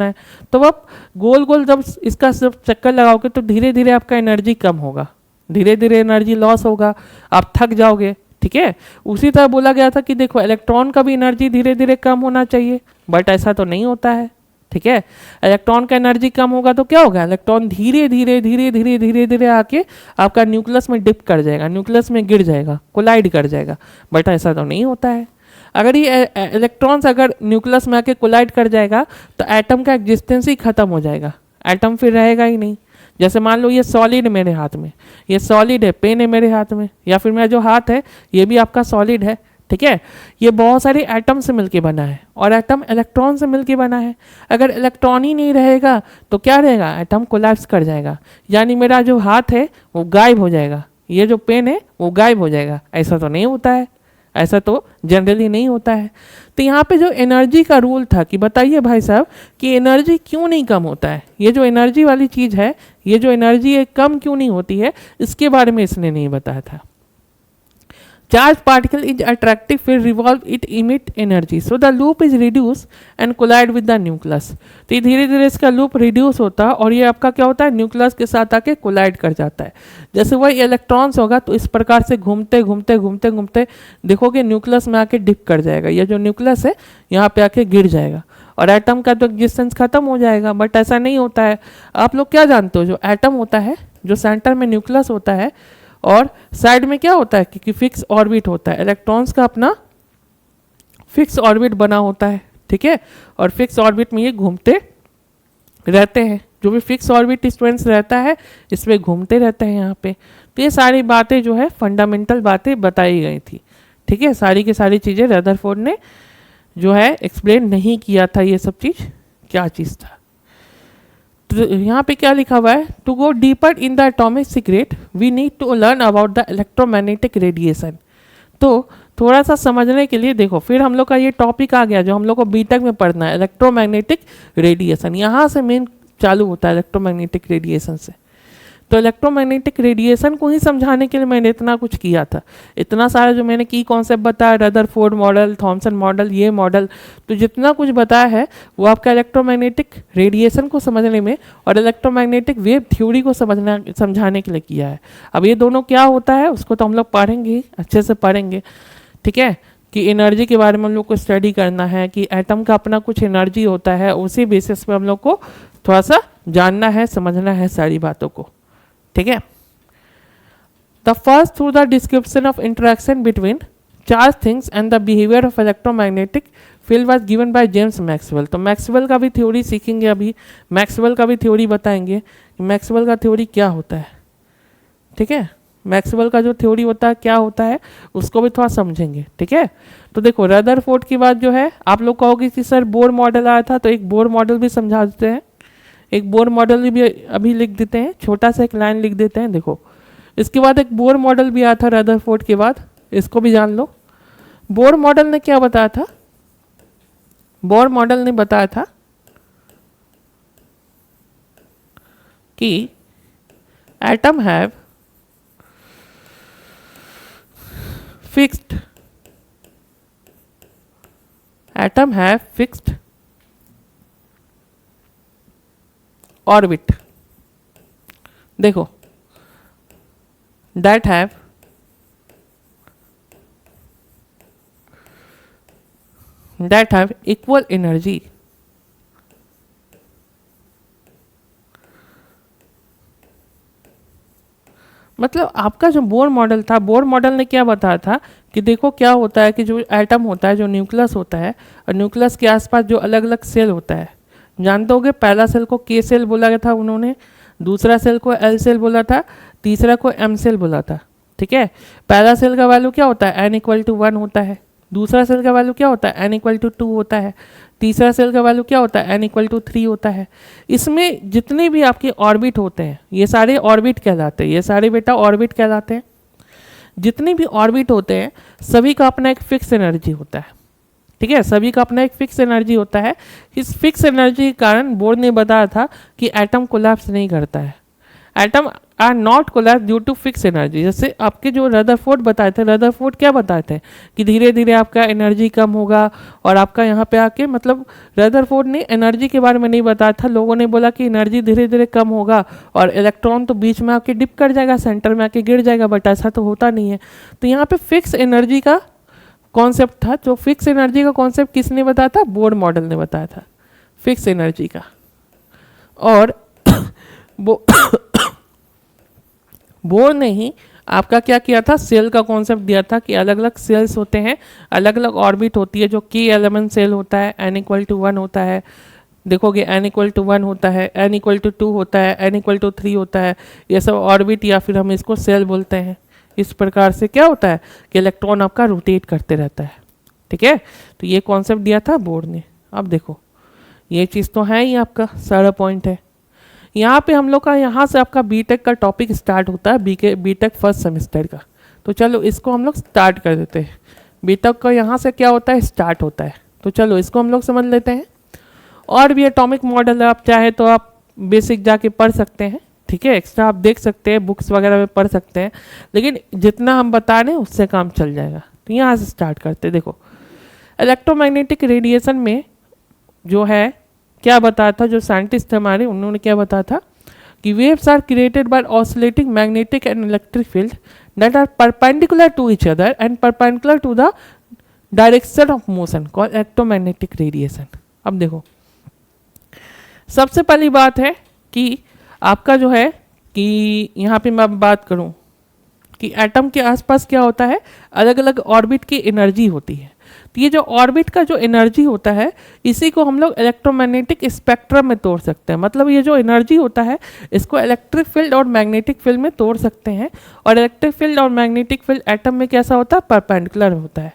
है, तो आप गोल गोल जब इसका सिर्फ चक्कर लगाओगे तो धीरे धीरे आपका एनर्जी कम होगा, धीरे धीरे एनर्जी लॉस होगा, आप थक जाओगे, ठीक है। उसी तरह बोला गया था कि देखो इलेक्ट्रॉन का भी एनर्जी धीरे धीरे कम होना चाहिए, बट ऐसा तो नहीं होता है, ठीक है। इलेक्ट्रॉन का एनर्जी कम होगा तो क्या होगा, इलेक्ट्रॉन धीरे धीरे आके आपका न्यूक्लियस में डिप कर जाएगा, न्यूक्लियस में गिर जाएगा, कोलाइड कर जाएगा, बट ऐसा तो नहीं होता है। अगर ये इलेक्ट्रॉन्स अगर न्यूक्लियस में आके कोलाइड कर जाएगा तो एटम का एग्जिस्टेंस ही खत्म हो जाएगा, एटम फिर रहेगा ही नहीं। जैसे मान लो ये सॉलिड मेरे हाथ में, ये सॉलिड है, पेन है मेरे हाथ में, या फिर मेरा जो हाथ है ये भी आपका सॉलिड है, ठीक है। ये बहुत सारे एटम से मिलके बना है और एटम इलेक्ट्रॉन से मिलके बना है। अगर इलेक्ट्रॉन ही नहीं रहेगा तो क्या रहेगा, एटम कोलैप्स कर जाएगा, यानी मेरा जो हाथ है वो गायब हो जाएगा, ये जो पेन है वो गायब हो जाएगा। ऐसा तो नहीं होता है, ऐसा तो जनरली नहीं होता है। तो यहाँ पे जो एनर्जी का रूल था कि बताइए भाई साहब कि एनर्जी क्यों नहीं कम होता है, ये जो एनर्जी वाली चीज़ है, ये जो एनर्जी है कम क्यों नहीं होती है, इसके बारे में इसने नहीं बताया था। चार्ज पार्टिकल इज अट्रैक्टिव फिर revolve it emit energy so the loop is reduce and collide with the nucleus. तो ये धीरे धीरे इसका लूप रिड्यूस होता है और ये आपका क्या होता है न्यूक्लियस के साथ आके कोलाइड कर जाता है। जैसे वही इलेक्ट्रॉन्स होगा तो इस प्रकार से घूमते घूमते घूमते घूमते देखोगे न्यूक्लियस में आके डिप कर जाएगा, ये जो न्यूक्लियस है यहाँ पे आके गिर जाएगा और एटम का तो एग्जिस्टेंस खत्म हो जाएगा। बट ऐसा नहीं होता है। आप लोग क्या जानते हो, जो एटम होता है, जो सेंटर में न्यूक्लियस होता है और साइड में क्या होता है कि फिक्स ऑर्बिट होता है, इलेक्ट्रॉन्स का अपना फिक्स ऑर्बिट बना होता है, ठीक है। और फिक्स ऑर्बिट में ये घूमते रहते हैं, जो भी फिक्स ऑर्बिट स्टूडेंट्स रहता है इसमें घूमते रहते हैं यहाँ पे। तो ये सारी बातें जो है फंडामेंटल बातें बताई गई थी, ठीक है। सारी की सारी चीज़ें रदरफोर्ड ने जो है एक्सप्लेन नहीं किया था, ये सब चीज़ क्या चीज़ था। तो यहाँ पे क्या लिखा हुआ है, to go deeper in the atomic secret we need to learn about the electromagnetic radiation. तो थोड़ा सा समझने के लिए देखो फिर हम लोग का ये टॉपिक आ गया जो हम लोग को बीटेक में पढ़ना है, इलेक्ट्रोमैग्नेटिक रेडिएशन। यहाँ से मेन चालू होता है इलेक्ट्रोमैग्नेटिक रेडिएशन से। तो इलेक्ट्रोमैग्नेटिक रेडिएशन को ही समझाने के लिए मैंने इतना कुछ किया था, इतना सारा जो मैंने की कॉन्सेप्ट बताया, रदरफोर्ड मॉडल, थॉमसन मॉडल, ये मॉडल, तो जितना कुछ बताया है वो आपका इलेक्ट्रोमैग्नेटिक रेडिएशन को समझने में और इलेक्ट्रोमैग्नेटिक वेव थ्योरी को समझाने के लिए किया है। अब ये दोनों क्या होता है उसको तो हम लोग पढ़ेंगे, अच्छे से पढ़ेंगे, ठीक है। कि एनर्जी के बारे में हम लोग को स्टडी करना है कि एटम का अपना कुछ एनर्जी होता है, उसी बेसिस पे हम लोग को थोड़ा सा जानना है, समझना है सारी बातों को, ठीक है। The first through the description of interaction between charge things and the behaviour of electromagnetic field was given by James Maxwell. तो मैक्सवेल का भी थ्योरी सीखेंगे, अभी मैक्सवेल का भी थ्योरी बताएंगे कि मैक्सवेल का थ्योरी क्या होता है, ठीक है। मैक्सवेल का जो थ्योरी होता है क्या होता है उसको भी थोड़ा समझेंगे, ठीक है। तो देखो रदरफोर्ड की बात जो है, आप लोग कहोगे कि सर बोर मॉडल आया था, तो एक बोर मॉडल भी समझा देते हैं, एक बोर मॉडल भी अभी लिख देते हैं, छोटा सा एक लाइन लिख देते हैं। देखो इसके बाद एक बोर मॉडल भी आया था रदरफोर्ड के बाद, इसको भी जान लो। बोर मॉडल ने क्या बताया था, बोर मॉडल ने बताया था कि atom have fixed, atom have fixed orbit, देखो that have equal energy, मतलब आपका जो बोर मॉडल था, बोर मॉडल ने क्या बताया था कि देखो क्या होता है कि जो एटम होता है, जो न्यूक्लियस होता है, और न्यूक्लियस के आसपास जो अलग अलग सेल होता है, जानते होगे पहला सेल को के सेल बोला गया था उन्होंने, दूसरा सेल को एल सेल बोला था, तीसरा को एम सेल बोला था, ठीक है। पहला सेल का वैल्यू क्या होता है, n=1 होता है, दूसरा सेल का वैल्यू क्या होता है, n=2 होता है, तीसरा सेल का वैल्यू क्या होता है, n=3 होता है। इसमें जितने भी आपके ऑर्बिट होते हैं ये सारे ऑर्बिट कहलाते हैं, ये सारे बेटा ऑर्बिट कहलाते हैं। जितने भी ऑर्बिट होते हैं सभी का अपना एक फिक्स एनर्जी होता है, ठीक है, सभी का अपना एक फिक्स एनर्जी होता है। इस फिक्स एनर्जी के कारण बोर ने बताया था कि एटम कोलैप्स नहीं करता है, atom are not collapse due to fix energy. जैसे आपके जो रदरफोर्ड बताए थे, रदरफोर्ड क्या बताए थे कि धीरे धीरे आपका एनर्जी कम होगा और आपका यहाँ पे आके, मतलब रदरफोर्ड ने एनर्जी के बारे में नहीं बताया था, लोगों ने बोला कि एनर्जी धीरे धीरे कम होगा और इलेक्ट्रॉन तो बीच में आके डिप कर जाएगा, सेंटर में आके गिर जाएगा, बट ऐसा तो होता नहीं है। तो यहाँ पे फिक्स एनर्जी का कॉन्सेप्ट था, जो फिक्स एनर्जी का कॉन्सेप्ट किसने बताया था, बोर मॉडल ने बताया था फिक्स एनर्जी का। और बोर ने ही आपका क्या किया था, सेल का कॉन्सेप्ट दिया था कि अलग अलग सेल्स होते हैं, अलग अलग ऑर्बिट होती है, जो k11 सेल होता है, n=1 होता है, देखोगे n=1 होता है, n=2 होता है, n=3 होता है, ये सब ऑर्बिट या फिर हम इसको सेल बोलते हैं। इस प्रकार से क्या होता है कि इलेक्ट्रॉन आपका रोटेट करते रहता है, ठीक है। तो ये कॉन्सेप्ट दिया था बोर ने। अब देखो ये चीज़ तो है ही आपका सारा पॉइंट है। यहाँ पे हम लोग का, यहाँ से आपका बीटेक का टॉपिक स्टार्ट होता है, बीटेक फर्स्ट सेमेस्टर का। तो चलो इसको हम लोग स्टार्ट कर देते हैं। बीटेक का यहाँ से क्या होता है, स्टार्ट होता है। तो चलो इसको हम लोग समझ लेते हैं। और भी एटॉमिक मॉडल आप चाहे तो आप बेसिक जाके पढ़ सकते हैं, ठीक है, एक्स्ट्रा आप देख सकते हैं, बुक्स वगैरह में पढ़ सकते हैं, लेकिन जितना हम बता रहे हैं उससे काम चल जाएगा। तो यहाँ से स्टार्ट करते हैं। देखो इलेक्ट्रोमैग्नेटिक रेडिएशन में जो है क्या बताया था, जो साइंटिस्ट थे हमारे, उन्होंने क्या बताया था कि waves are created by oscillating magnetic and electric field that are perpendicular to each other and perpendicular to the direction of motion called electromagnetic radiation. अब देखो सबसे पहली बात है कि आपका जो है कि यहाँ पे मैं बात करूँ कि एटम के आसपास क्या होता है, अलग अलग ऑर्बिट की एनर्जी होती है। तो ये जो ऑर्बिट का जो एनर्जी होता है इसी को हम लोग इलेक्ट्रोमैग्नेटिक स्पेक्ट्रम में तोड़ सकते हैं। मतलब ये जो एनर्जी होता है इसको इलेक्ट्रिक फील्ड और मैग्नेटिक फील्ड में तोड़ सकते हैं। और इलेक्ट्रिक फील्ड और मैग्नेटिक फील्ड एटम में कैसा होता है, परपेंडिकुलर होता है।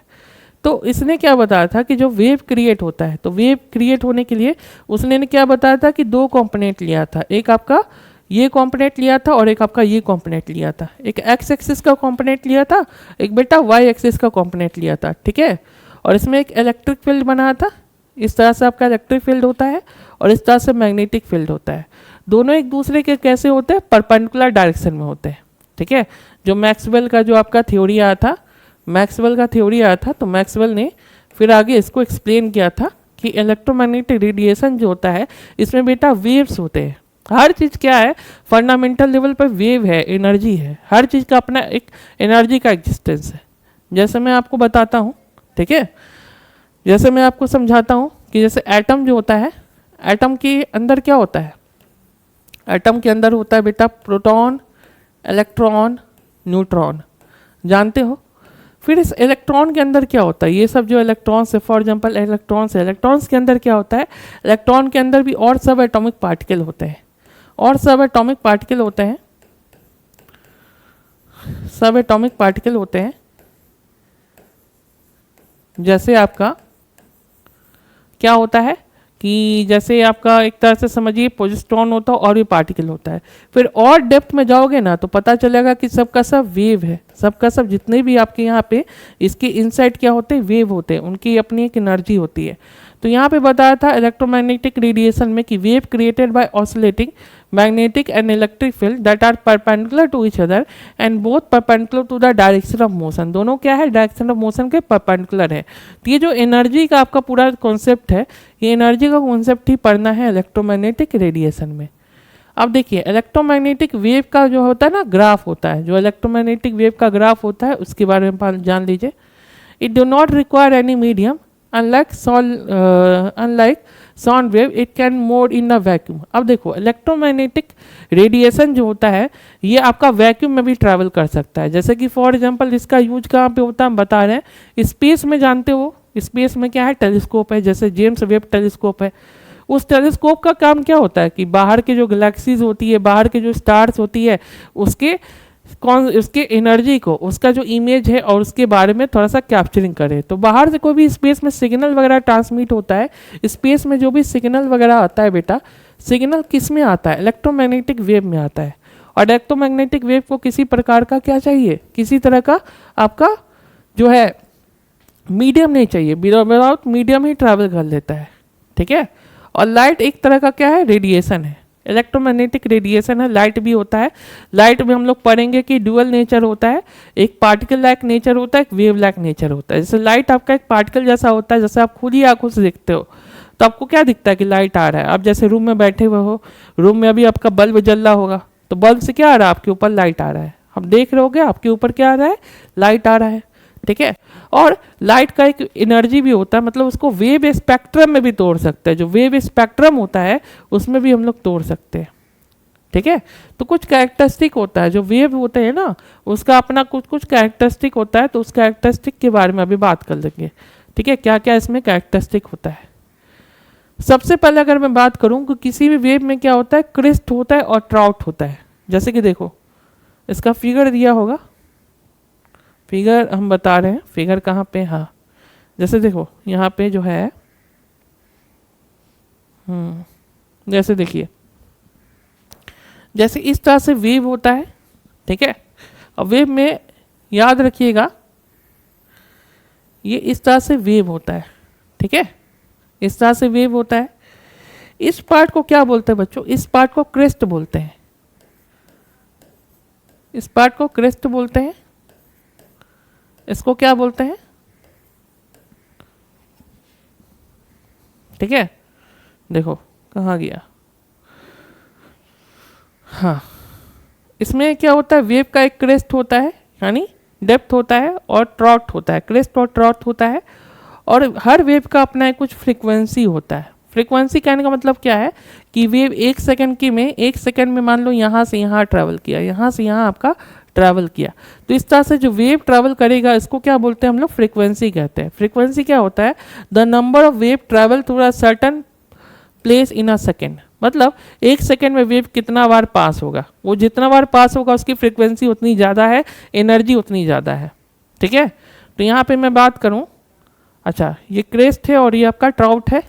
तो इसने क्या बताया था कि जो वेव क्रिएट होता है, तो वेव क्रिएट होने के लिए उसने क्या बताया था कि दो कंपोनेंट लिया था, एक आपका ये कंपोनेंट लिया था और एक आपका ये कंपोनेंट लिया था। एक एक्स एक्सिस का कंपोनेंट लिया था, एक बेटा वाई एक्सिस का कंपोनेंट लिया था, ठीक है। और इसमें एक इलेक्ट्रिक फील्ड बनाया था, इस तरह से आपका इलेक्ट्रिक फील्ड होता है और इस तरह से मैग्नेटिक फील्ड होता है। दोनों एक दूसरे के कैसे होते हैं, परपेंडिकुलर डायरेक्शन में होते हैं, ठीक है। जो मैक्सवेल का जो आपका थ्योरी आया था, मैक्सवेल का थ्योरी आया था, तो मैक्सवेल ने फिर आगे इसको एक्सप्लेन किया था कि इलेक्ट्रोमैग्नेटिक रेडिएशन जो होता है इसमें बेटा वेव्स होते हैं। हर चीज़ क्या है, फंडामेंटल लेवल पर वेव है, एनर्जी है, हर चीज़ का अपना एक एनर्जी का एग्जिस्टेंस है। जैसे मैं आपको बताता हूँ, ठीक है, जैसे मैं आपको समझाता हूँ कि जैसे एटम जो होता है, एटम के अंदर क्या होता है, एटम के अंदर होता है बेटा प्रोटॉन, इलेक्ट्रॉन, न्यूट्रॉन, जानते हो। फिर इस इलेक्ट्रॉन के अंदर क्या होता है, ये सब जो इलेक्ट्रॉन्स है, फॉर एग्जांपल इलेक्ट्रॉन्स है, इलेक्ट्रॉन्स के अंदर क्या होता है, इलेक्ट्रॉन के अंदर भी और सब एटॉमिक पार्टिकल होते हैं, और सब एटॉमिक पार्टिकल होते हैं। सब एटॉमिक पार्टिकल होते हैं। जैसे आपका क्या होता है कि जैसे आपका एक तरह से समझिए पोजिस्ट्रॉन होता है और भी पार्टिकल होता है। फिर और डेप्थ में जाओगे ना तो पता चलेगा कि सबका सब वेव है, सबका सब जितने भी आपके यहाँ पे इसके इनसाइड क्या होते हैं, वेव होते हैं, उनकी अपनी एक एनर्जी होती है। तो यहाँ पे बताया था इलेक्ट्रोमैग्नेटिक रेडिएशन में कि wave created by oscillating magnetic and electric field that are perpendicular to each other and both perpendicular to the direction of motion. दोनों क्या है, डायरेक्शन ऑफ मोशन के परपेंडिकुलर है। तो ये जो एनर्जी का आपका पूरा कॉन्सेप्ट है, ये एनर्जी का कॉन्सेप्ट ही पढ़ना है इलेक्ट्रोमैग्नेटिक रेडिएशन में। अब देखिए इलेक्ट्रोमैग्नेटिक वेव का जो होता है ना ग्राफ होता है, जो इलेक्ट्रोमैग्नेटिक वेव का ग्राफ होता है उसके बारे में जान लीजिए। It do not require any medium unlike sound wave it can mode in a vacuum. अब देखो इलेक्ट्रोमैग्नेटिक रेडिएशन जो होता है ये आपका वैक्यूम में भी ट्रैवल कर सकता है। जैसे कि फॉर एग्जांपल इसका यूज कहाँ पे होता है हम बता रहे हैं, स्पेस में जानते हो, स्पेस में क्या है, टेलीस्कोप है, जैसे जेम्स वेब टेलीस्कोप है। उस टेलीस्कोप का काम क्या होता है कि बाहर के जो गैलेक्सीज होती है, बाहर के जो स्टार्स होती है, उसके एनर्जी को, उसका जो इमेज है और उसके बारे में थोड़ा सा कैप्चरिंग करे। तो बाहर से कोई भी स्पेस में सिग्नल वगैरह ट्रांसमिट होता है, स्पेस में जो भी सिग्नल वगैरह आता है बेटा, सिग्नल किस में आता है, इलेक्ट्रोमैग्नेटिक वेव में आता है। और इलेक्ट्रोमैग्नेटिक वेव को किसी प्रकार का क्या चाहिए, किसी तरह का आपका जो है मीडियम नहीं चाहिए, विदाउट मीडियम ही ट्रैवल कर लेता है, ठीक है। और लाइट एक तरह का क्या है, रेडिएशन है, इलेक्ट्रोमैग्नेटिक रेडिएशन है, लाइट भी होता है। लाइट में हम लोग पढ़ेंगे कि ड्यूअल नेचर होता है, एक पार्टिकल लाइक नेचर होता है, एक वेव लाइक नेचर होता है। जैसे लाइट आपका एक पार्टिकल जैसा होता है, जैसे आप खुद ही आंखों से देखते हो तो आपको क्या दिखता है कि लाइट आ रहा है। आप जैसे रूम में बैठे हुए हो, रूम में अभी आपका बल्ब जल रहा होगा, तो बल्ब से क्या आ रहा है, आपके ऊपर लाइट आ रहा है, आप देख रहे होगे आपके ऊपर क्या आ रहा है, लाइट आ रहा है, ठीक है। और लाइट का एक एनर्जी भी होता है, मतलब उसको वेव स्पेक्ट्रम में भी तोड़ सकते हैं, जो वेव स्पेक्ट्रम होता है उसमें भी हम लोग तोड़ सकते हैं, ठीक है। तो कुछ कैरेक्टरिस्टिक होता है, जो वेव होते हैं ना उसका अपना कुछ कैरेक्टरिस्टिक होता है, तो उस कैरेक्टरिस्टिक के बारे में अभी बात कर लेंगे, ठीक है, क्या क्या इसमें कैरेक्टरिस्टिक होता है। सबसे पहले अगर मैं बात करूं कि किसी भी वेव में क्या होता है, क्रिस्ट होता है और ट्राउट होता है। जैसे कि देखो इसका फिगर दिया होगा, फिगर हम बता रहे हैं, फिगर कहाँ पे, हाँ जैसे देखो यहाँ पे जो है जैसे देखिए जैसे इस तरह से वेव होता है, ठीक है। और वेव में याद रखिएगा ये इस तरह से वेव होता है, ठीक है, इस तरह से वेव होता है। इस पार्ट को क्या बोलते हैं बच्चों, इस पार्ट को क्रेस्ट बोलते हैं, इस पार्ट को क्रेस्ट बोलते हैं, इसको क्या बोलते हैं, ठीक है। देखो कहाँ गया, हाँ इसमें क्या होता है, वेव का एक क्रेस्ट होता है यानी डेप्थ होता है और ट्रॉट होता है, क्रेस्ट और ट्रॉट होता है। और हर वेव का अपना एक कुछ फ्रीक्वेंसी होता है। फ्रीक्वेंसी कहने का मतलब क्या है कि वेव एक सेकंड में मान लो यहाँ से यहाँ ट्रैवल किया, यहाँ से यहाँ आपका ट्रैवल किया, तो इस तरह से जो वेव ट्रैवल करेगा इसको क्या बोलते हैं हम लोग, फ्रीक्वेंसी कहते हैं। फ्रीक्वेंसी क्या होता है, the number of wave travel through a certain place in a second, मतलब एक सेकेंड में वेव कितना बार पास होगा, वो जितना बार पास होगा उसकी फ्रीक्वेंसी उतनी ज़्यादा है, एनर्जी उतनी ज़्यादा है, ठीक है। तो यहाँ पे मैं बात करूँ, अच्छा ये क्रेस्ट है और ये आपका ट्राउट है,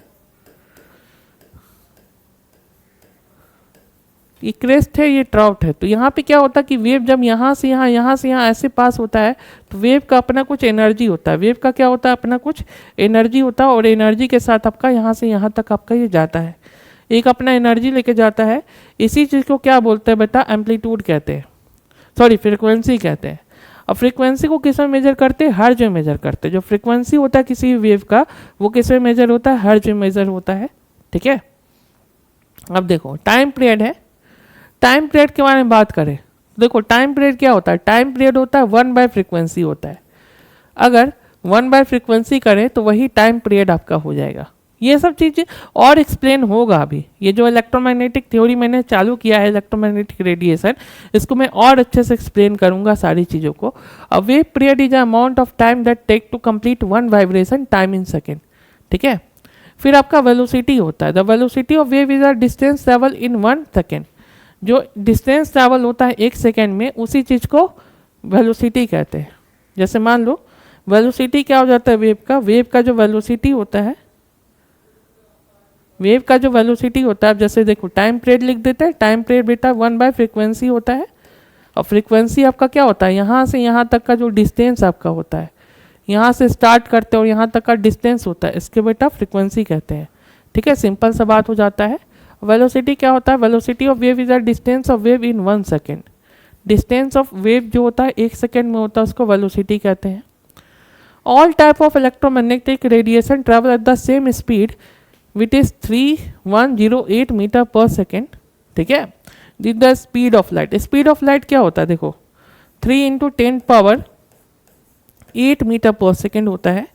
ये क्रेस्ट है, ये ट्राउट है। तो यहाँ पे क्या होता है कि वेव जब यहाँ से यहाँ ऐसे पास होता है तो वेव का अपना कुछ एनर्जी होता है, वेव का क्या होता है, अपना कुछ एनर्जी होता है, और एनर्जी के साथ आपका यहाँ से यहाँ तक आपका ये जाता है, एक अपना एनर्जी लेके जाता है। इसी चीज़ को क्या बोलते हैं बेटा, एम्पलीट्यूड कहते हैं, सॉरी फ्रीक्वेंसी कहते हैं। अब फ्रीक्वेंसी को किस में मेजर करते हैं, हर्ट्ज में मेजर करते हैं। जो फ्रीक्वेंसी होता है किसी भी वेव का वो किस में मेजर होता है, हर्ट्ज में मेजर होता है, ठीक है। अब देखो टाइम पीरियड है, टाइम पीरियड के बारे में बात करें, देखो टाइम पीरियड क्या होता है, टाइम पीरियड होता है 1/फ्रीक्वेंसी होता है। अगर 1/फ्रीक्वेंसी करें तो वही टाइम पीरियड आपका हो जाएगा। ये सब चीज़ें और एक्सप्लेन होगा अभी, ये जो इलेक्ट्रोमैग्नेटिक थ्योरी मैंने चालू किया है इलेक्ट्रोमैग्नेटिक रेडिएशन, इसको मैं और अच्छे से एक्सप्लेन करूंगा सारी चीज़ों को। A wave period is amount of time that take to complete one vibration time in second, ठीक है। फिर आपका वेलोसिटी होता है, the velocity of wave is a distance travel in 1 second. जो डिस्टेंस ट्रैवल होता है 1 सेकेंड में, उसी चीज़ को वेलोसिटी कहते हैं। जैसे मान लो वेलोसिटी क्या हो जाता है वेव का जो वेलोसिटी होता है, वेव का जो वेलोसिटी होता है, अब जैसे देखो टाइम पीरियड लिख देते हैं, टाइम पीरियड बेटा 1/फ्रीक्वेंसी होता है, और फ्रीक्वेंसी आपका क्या होता है, यहाँ से यहाँ तक का जो डिस्टेंस आपका होता है, यहाँ से स्टार्ट करते हो यहाँ तक का डिस्टेंस होता है, इसके बेटा फ्रीक्वेंसी कहते हैं। ठीक है, सिंपल सा बात हो जाता है। वेलोसिटी क्या होता है, velocity of wave is a distance of wave in 1 second. Distance of wave जो होता है 1 सेकेंड में होता है, उसको वेलोसिटी कहते हैं। All type of electromagnetic radiation travel at the same speed which is 3108 metre per second. ठीक है, this the speed of light. Speed of light क्या होता है, देखो 3 × 10⁸ मीटर पर सेकेंड होता है।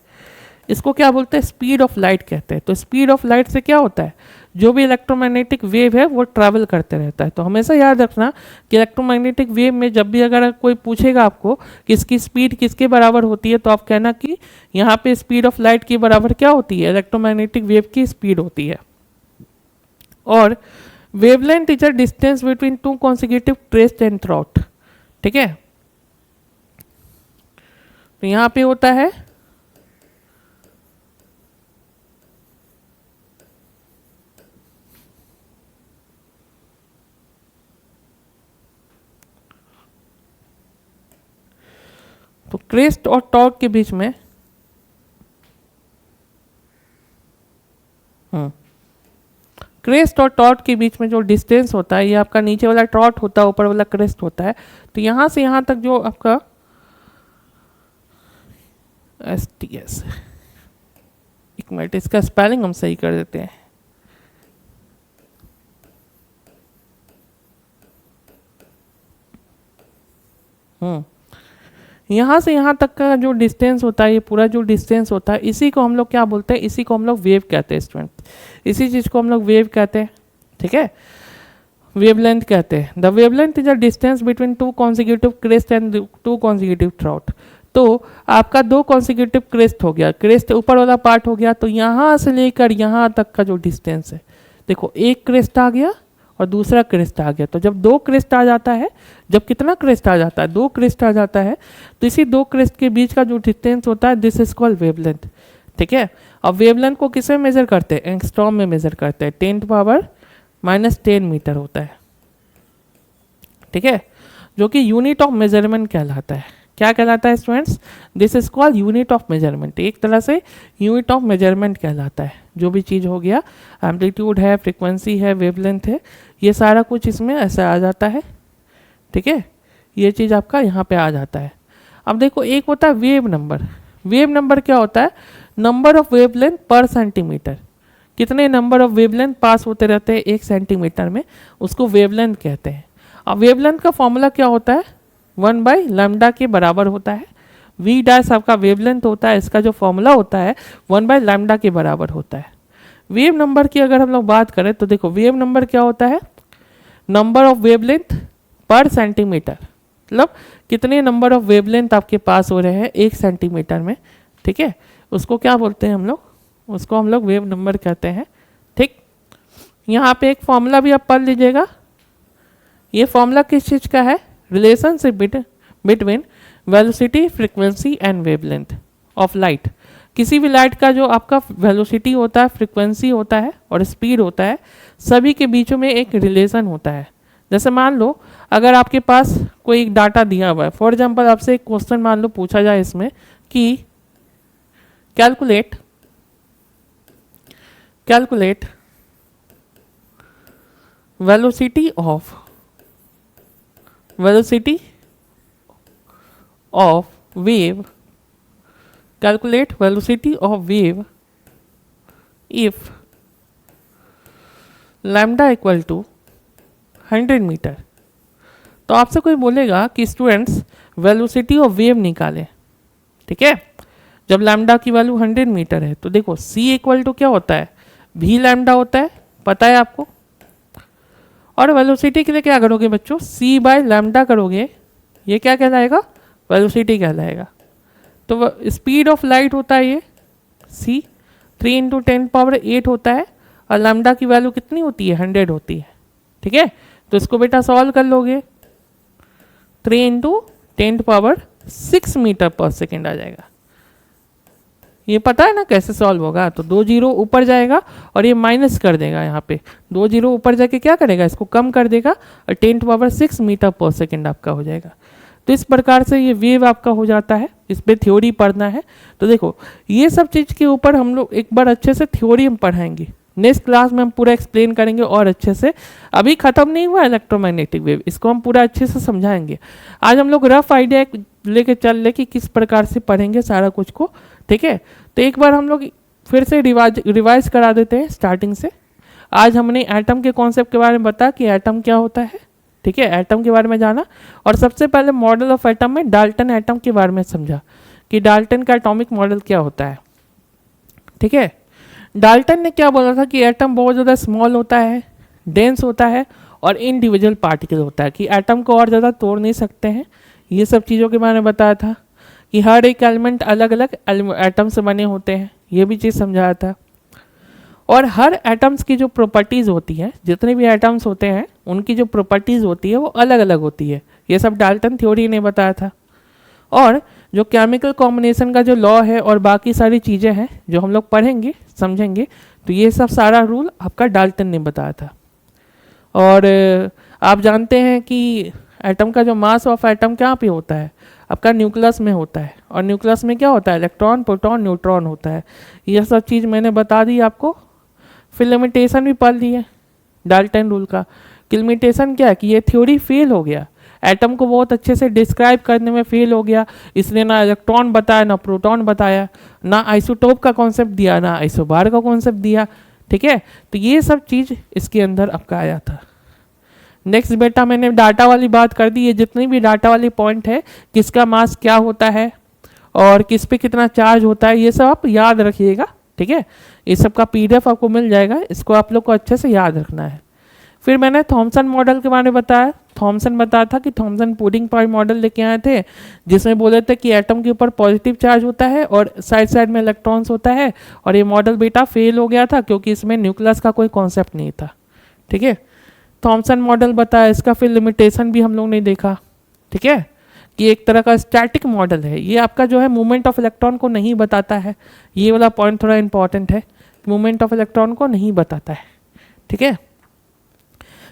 इसको क्या बोलते हैं, स्पीड ऑफ लाइट कहते हैं। तो स्पीड ऑफ लाइट से क्या होता है, जो भी इलेक्ट्रोमैग्नेटिक वेव है वो ट्रैवल करते रहता है। तो हमेशा याद रखना कि इलेक्ट्रोमैग्नेटिक वेव में जब भी अगर कोई पूछेगा आपको कि इसकी स्पीड किसके बराबर होती है, तो आप कहना कि यहाँ पे स्पीड ऑफ लाइट के बराबर क्या होती है, इलेक्ट्रोमैग्नेटिक वेव की स्पीड होती है। और wavelength is a distance between 2 consecutive crest and throat. ठीक है, तो यहाँ पे होता है तो क्रेस्ट और टॉर्क के बीच में क्रेस्ट और टॉर्क के बीच में जो डिस्टेंस होता है, ये आपका नीचे वाला टॉर्क होता है, ऊपर वाला क्रेस्ट होता है। तो यहाँ से यहाँ तक जो आपका STS, एक मिनट इसका स्पेलिंग हम सही कर देते हैं। यहाँ से यहाँ तक का जो डिस्टेंस होता है, ये पूरा जो डिस्टेंस होता है, इसी को हम लोग क्या बोलते हैं, इसी को हम लोग वेव कहते हैं स्टूडेंट। इसी चीज़ को हम लोग वेव कहते हैं। ठीक है, वेवलेंथ कहते हैं। The wavelength is a distance between 2 consecutive crest and 2 consecutive throat. तो आपका 2 कॉन्सेक्यूटिव क्रेस्ट हो गया, क्रेस्ट ऊपर वाला पार्ट हो गया, तो यहाँ से लेकर यहाँ तक का जो डिस्टेंस है, देखो एक क्रेस्ट आ गया और दूसरा क्रेस्ट आ गया। तो जब 2 क्रेस्ट आ जाता है, जब कितना क्रेस्ट आ जाता है, 2 क्रेस्ट आ जाता है, तो इसी 2 क्रेस्ट के बीच का जो डिस्टेंस होता है, दिस इज कॉल्ड वेवलेंथ। ठीक है, अब वेवलेंथ को किसमें मेजर करते हैं, एंगस्ट्रॉम में मेजर करते हैं। 10⁻⁻10 मीटर होता है। ठीक है, जो कि यूनिट ऑफ मेजरमेंट कहलाता है। क्या कहलाता है students, this is called unit of measurement. एक तरह से यूनिट ऑफ मेजरमेंट कहलाता है। जो भी चीज़ हो गया, एम्पलीट्यूड है, फ्रीक्वेंसी है, वेवलेंथ है, ये सारा कुछ इसमें ऐसे आ जाता है। ठीक है, ये चीज़ आपका यहाँ पे आ जाता है। अब देखो एक होता है वेव नंबर। वेव नंबर क्या होता है, नंबर ऑफ वेवलेंथ पर सेंटीमीटर। कितने नंबर ऑफ वेवलेंथ पास होते रहते हैं 1 सेंटीमीटर में, उसको वेवलेंथ कहते हैं। अब वेवलेंथ का फॉर्मूला क्या होता है, 1/λ के बराबर होता है। V डैश आपका वेवलेंथ होता है, इसका जो फॉर्मूला होता है 1/λ के बराबर होता है। वेव नंबर की अगर हम लोग बात करें तो देखो वेव नंबर क्या होता है, नंबर ऑफ वेवलेंथ पर सेंटीमीटर, मतलब कितने नंबर ऑफ वेवलेंथ आपके पास हो रहे हैं 1 सेंटीमीटर में। ठीक है, उसको क्या बोलते हैं हम लोग, उसको हम लोग वेव नंबर कहते हैं। ठीक, यहाँ पे एक फॉर्मूला भी आप पढ़ लीजिएगा। ये फॉर्मूला किस चीज़ का है, relationship between velocity, frequency and wavelength of light. किसी भी लाइट का जो आपका वेलोसिटी होता है, फ्रीक्वेंसी होता है और स्पीड होता है, सभी के बीचों में एक रिलेशन होता है। जैसे मान लो अगर आपके पास कोई एक डाटा दिया हुआ है, फॉर एग्जांपल आपसे एक क्वेश्चन मान लो पूछा जाए इसमें कि calculate velocity of wave, calculate velocity of wave if lambda equal to 100 metre. तो आपसे कोई बोलेगा कि स्टूडेंट्स वेलोसिटी ऑफ वेव निकालें। ठीक है, जब लैम्डा की वैल्यू 100 मीटर है, तो देखो c इक्वल टू क्या होता है, v लैम्डा होता है, पता है आपको। और वेलोसिटी के लिए क्या करोगे बच्चों, c/λ करोगे, ये क्या कहलाएगा, वेलोसिटी कहलाएगा। तो स्पीड ऑफ लाइट होता है ये c, 3 × 10⁸ होता है, और लैम्डा की वैल्यू कितनी होती है, 100 होती है। ठीक है, तो इसको बेटा सॉल्व कर लोगे, 3 × 10⁻⁶ मीटर पर सेकेंड आ जाएगा। ये पता है ना कैसे सॉल्व होगा, तो 2 जीरो ऊपर जाएगा और ये माइनस कर देगा, यहाँ पे 2 जीरो ऊपर जाके क्या करेगा, इसको कम कर देगा और 10⁻⁶ मीटर पर सेकेंड आपका हो जाएगा। तो इस प्रकार से ये वेव आपका हो जाता है, इस पर थ्योरी पढ़ना है। तो देखो ये सब चीज़ के ऊपर हम लोग एक बार अच्छे से थ्योरी हम पढ़ाएंगे, नेक्स्ट क्लास में हम पूरा एक्सप्लेन करेंगे और अच्छे से। अभी ख़त्म नहीं हुआ इलेक्ट्रोमैग्नेटिक वेव, इसको हम पूरा अच्छे से समझाएंगे। आज हम लोग रफ आइडिया लेके चल रहे कि किस प्रकार से पढ़ेंगे सारा कुछ को, ठीक है। तो एक बार हम लोग फिर से रिवाइज करा देते हैं स्टार्टिंग से। आज हमने एटम के कॉन्सेप्ट के बारे में बताया कि एटम क्या होता है, ठीक है, एटम के बारे में जाना। और सबसे पहले मॉडल ऑफ एटम में डाल्टन एटम के बारे में समझा कि डाल्टन का एटॉमिक मॉडल क्या होता है, ठीक है। डाल्टन ने क्या बोला था कि एटम बहुत ज़्यादा स्मॉल होता है, डेंस होता है और इंडिविजुअल पार्टिकल होता है, कि एटम को और ज़्यादा तोड़ नहीं सकते हैं। ये सब चीज़ों के बारे में बताया था कि हर एक एलिमेंट अलग अलग एटम से बने होते हैं, ये भी चीज़ समझाया था। और हर एटम्स की जो प्रॉपर्टीज़ होती है, जितने भी एटम्स होते हैं उनकी जो प्रॉपर्टीज़ होती है वो अलग अलग होती है, ये सब डाल्टन थ्योरी ने बताया था। और जो केमिकल कॉम्बिनेशन का जो लॉ है और बाकी सारी चीज़ें हैं जो हम लोग पढ़ेंगे समझेंगे, तो ये सब सारा रूल आपका डाल्टन ने बताया था। और आप जानते हैं कि एटम का जो मास ऑफ एटम कहाँ पे होता है, आपका न्यूक्लियस में होता है। और न्यूक्लियस में क्या होता है, इलेक्ट्रॉन प्रोटॉन न्यूट्रॉन होता है। ये सब चीज़ मैंने बता दी आपको। फिर लिमिटेशन भी पढ़ ली है डाल्टन रूल का। कि लिमिटेशन क्या है कि ये थ्योरी फेल हो गया, एटम को बहुत अच्छे से डिस्क्राइब करने में फेल हो गया, इसलिए ना इलेक्ट्रॉन बताया ना प्रोटॉन बताया, ना आइसोटोप का कॉन्सेप्ट दिया ना आइसोबार का कॉन्सेप्ट दिया, ठीक है। तो ये सब चीज़ इसके अंदर आपका आया था। नेक्स्ट बेटा मैंने डाटा वाली बात कर दी, ये जितनी भी डाटा वाली पॉइंट है, किसका मास क्या होता है और किस पे कितना चार्ज होता है, ये सब आप याद रखिएगा, ठीक है। ये सब का PDF आपको मिल जाएगा, इसको आप लोग को अच्छे से याद रखना है। फिर मैंने थॉमसन मॉडल के बारे में बताया। थॉमसन बताया था कि थॉमसन पुडिंग पॉइंट मॉडल लेके आए थे, जिसमें बोले थे कि एटम के ऊपर पॉजिटिव चार्ज होता है और साइड साइड में इलेक्ट्रॉन्स होता है। और ये मॉडल बेटा फेल हो गया था क्योंकि इसमें न्यूक्लियस का कोई कॉन्सेप्ट नहीं था, ठीक है। थॉमसन मॉडल बताया, इसका फिर लिमिटेशन भी हम लोग ने देखा, ठीक है, कि एक तरह का स्टैटिक मॉडल है। ये आपका जो है मूवमेंट ऑफ इलेक्ट्रॉन को नहीं बताता है, ये वाला पॉइंट थोड़ा इंपॉर्टेंट है, मूवमेंट ऑफ इलेक्ट्रॉन को नहीं बताता है, ठीक है।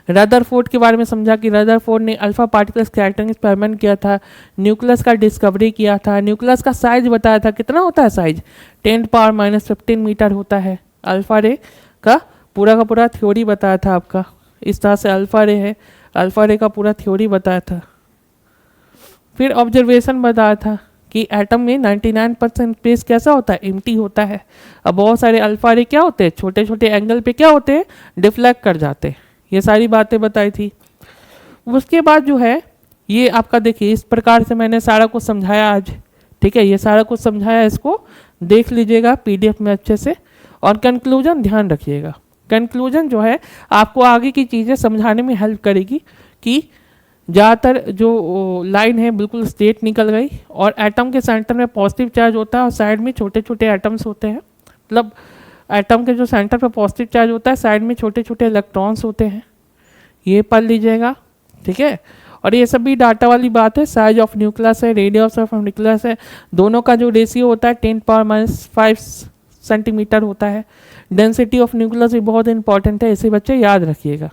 रदरफोर्ड के बारे में समझा कि रदरफोर्ड ने अल्फा पार्टिकल स्कैटरिंग एक्सपेरिमेंट किया था, न्यूक्लियस का डिस्कवरी किया था, न्यूक्लियस का साइज बताया था, कितना होता है साइज 10⁻⁻15 मीटर होता है। अल्फा रे का पूरा थ्योरी बताया था आपका, इस तरह से अल्फा रे है, अल्फा रे का पूरा थ्योरी बताया था। फिर ऑब्जर्वेशन बताया था कि एटम में 99% स्पेस कैसा होता है, एम्प्टी होता है। अब बहुत सारे अल्फा रे क्या होते हैं, छोटे छोटे एंगल पे क्या होते हैं, डिफ्लेक्ट कर जाते हैं। ये सारी बातें बताई थी। उसके बाद जो है ये आपका देखिए इस प्रकार से मैंने सारा कुछ समझाया आज, ठीक है। ये सारा कुछ समझाया, इसको देख लीजिएगा PDF में अच्छे से। और कंक्लूजन ध्यान रखिएगा, कंक्लूजन जो है आपको आगे की चीज़ें समझाने में हेल्प करेगी कि ज़्यादातर जो लाइन है बिल्कुल स्ट्रेट निकल गई और एटम के सेंटर में पॉजिटिव चार्ज होता है और साइड में छोटे छोटे एटम्स होते हैं। मतलब एटम के जो सेंटर पर पॉजिटिव चार्ज होता है, साइड में छोटे छोटे इलेक्ट्रॉन्स होते हैं, ये पढ़ लीजिएगा, ठीक है। और ये सब भी डाटा वाली बात है। साइज ऑफ न्यूक्लियस है, रेडियस ऑफ न्यूक्लियस है, दोनों का जो रेशियो होता है 10⁻⁵ सेंटीमीटर होता है। डेंसिटी ऑफ न्यूक्लियस भी बहुत इंपॉर्टेंट है, इसे बच्चे याद रखिएगा।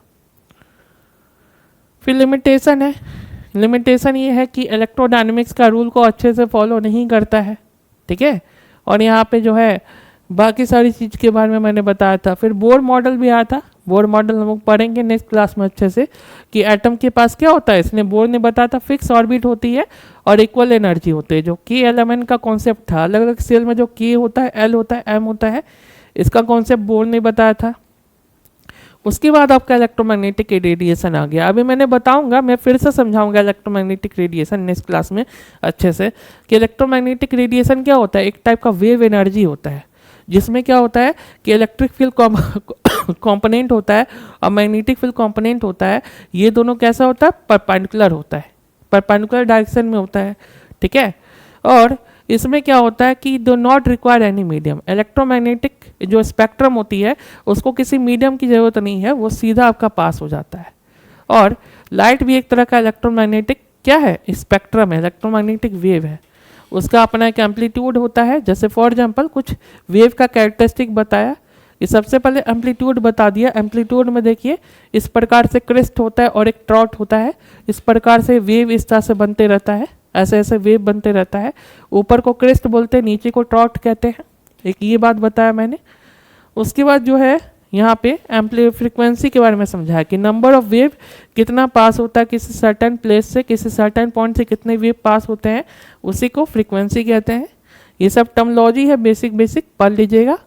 फिर लिमिटेशन है, लिमिटेशन ये है कि इलेक्ट्रोडायनेमिक्स का रूल को अच्छे से फॉलो नहीं करता है, ठीक है। और यहाँ पे जो है बाकी सारी चीज़ के बारे में मैंने बताया था। फिर बोर मॉडल भी आया था, बोर मॉडल हम लोग पढ़ेंगे नेक्स्ट क्लास में अच्छे से कि एटम के पास क्या होता है। इसने बोर ने बताया था फिक्स ऑर्बिट होती है और इक्वल एनर्जी होती है। जो K का कॉन्सेप्ट था, अलग अलग सेल में जो K होता है, L होता है, M होता है, इसका कॉन्सेप्ट बोर ने बताया था। उसके बाद आपका इलेक्ट्रोमैग्नेटिक रेडिएशन आ गया। अभी मैंने बताऊंगा, मैं फिर से समझाऊंगा इलेक्ट्रोमैग्नेटिक रेडिएशन नेक्स्ट क्लास में अच्छे से कि इलेक्ट्रोमैग्नेटिक रेडिएशन क्या होता है। एक टाइप का वेव एनर्जी होता है जिसमें क्या होता है कि इलेक्ट्रिक फील्ड कंपोनेंट होता है और मैग्नेटिक फील्ड कंपोनेंट होता है। ये दोनों कैसा होता है, परपेंडिकुलर होता है, परपेंडिकुलर डायरेक्शन में होता है, ठीक है। और इसमें क्या होता है कि do not require any medium. Electromagnetic जो स्पेक्ट्रम होती है उसको किसी मीडियम की ज़रूरत नहीं है, वो सीधा आपका पास हो जाता है। और लाइट भी एक तरह का इलेक्ट्रोमैग्नेटिक क्या है, स्पेक्ट्रम है, इलेक्ट्रोमैग्नेटिक वेव है, उसका अपना एक एम्पलीट्यूड होता है। जैसे फॉर एग्जांपल कुछ वेव का कैरेक्टरिस्टिक बताया, ये सबसे पहले एम्पलीट्यूड बता दिया। एम्पलीट्यूड में देखिए इस प्रकार से क्रेस्ट होता है और एक ट्रॉट होता है, इस प्रकार से वेव इस तरह से बनते रहता है, ऐसे ऐसे वेव बनते रहता है। ऊपर को क्रेस्ट बोलते हैं, नीचे को ट्रॉट कहते हैं, एक ये बात बताया मैंने। उसके बाद जो है यहाँ पे एम्पली फ्रीक्वेंसी के बारे में समझाया कि नंबर ऑफ वेव कितना पास होता है किसी सर्टेन प्लेस से, किसी सर्टेन पॉइंट से कितने वेव पास होते हैं, उसी को फ्रीक्वेंसी कहते हैं। ये सब टर्मोलॉजी है, बेसिक बेसिक पढ़ लीजिएगा।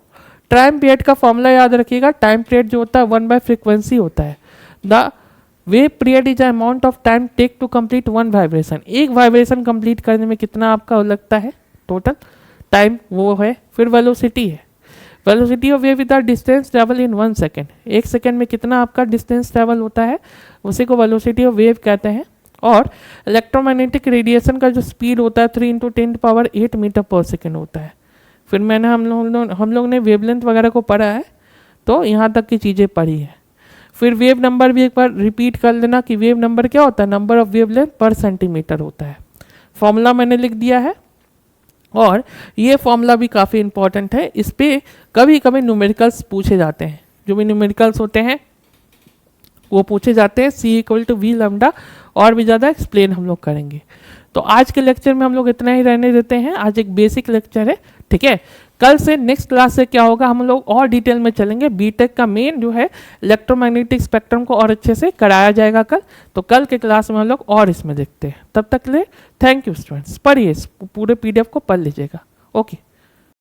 टाइम पीरियड का फॉर्मूला याद रखिएगा, टाइम पीरियड जो होता है 1/फ्रीक्वेंसी होता है। The wave period is amount of time take to complete one vibration, एक वाइब्रेशन कंप्लीट करने में कितना आपका लगता है टोटल टाइम, वो है। फिर वेलोसिटी है, velocity of wave with the distance travel in 1 second, 1 second में कितना आपका डिस्टेंस ट्रेवल होता है, उसी को वेलोसिटी ऑफ वेव कहते हैं। और इलेक्ट्रोमैग्नेटिक रेडिएशन का जो स्पीड होता है 3 × 10⁸ मीटर पर सेकेंड होता है। फिर मैंने हम लोग ने वेवलेंथ वगैरह को पढ़ा है, तो यहाँ तक की चीज़ें पढ़ी है। फिर वेव नंबर भी एक बार रिपीट कर लेना कि वेव नंबर क्या होता है, नंबर ऑफ वेवलेंथ पर सेंटीमीटर होता है। फॉर्मूला मैंने लिख दिया है, और ये फॉर्मूला भी काफ़ी इंपॉर्टेंट है, इस पर कभी कभी न्यूमेरिकल्स पूछे जाते हैं, जो भी न्यूमेरिकल्स होते हैं वो पूछे जाते हैं। C=V λ, और भी ज़्यादा एक्सप्लेन हम लोग करेंगे। तो आज के लेक्चर में हम लोग इतना ही रहने देते हैं, आज एक बेसिक लेक्चर है, ठीक है। कल से नेक्स्ट क्लास से क्या होगा, हम लोग और डिटेल में चलेंगे, बीटेक का मेन जो है इलेक्ट्रोमैग्नेटिक स्पेक्ट्रम को और अच्छे से कराया जाएगा कल। तो कल के क्लास में हम लोग और इसमें देखते हैं। तब तक ले थैंक यू स्टूडेंट्स, पढ़िए, पूरे PDF को पढ़ लीजिएगा। ओके।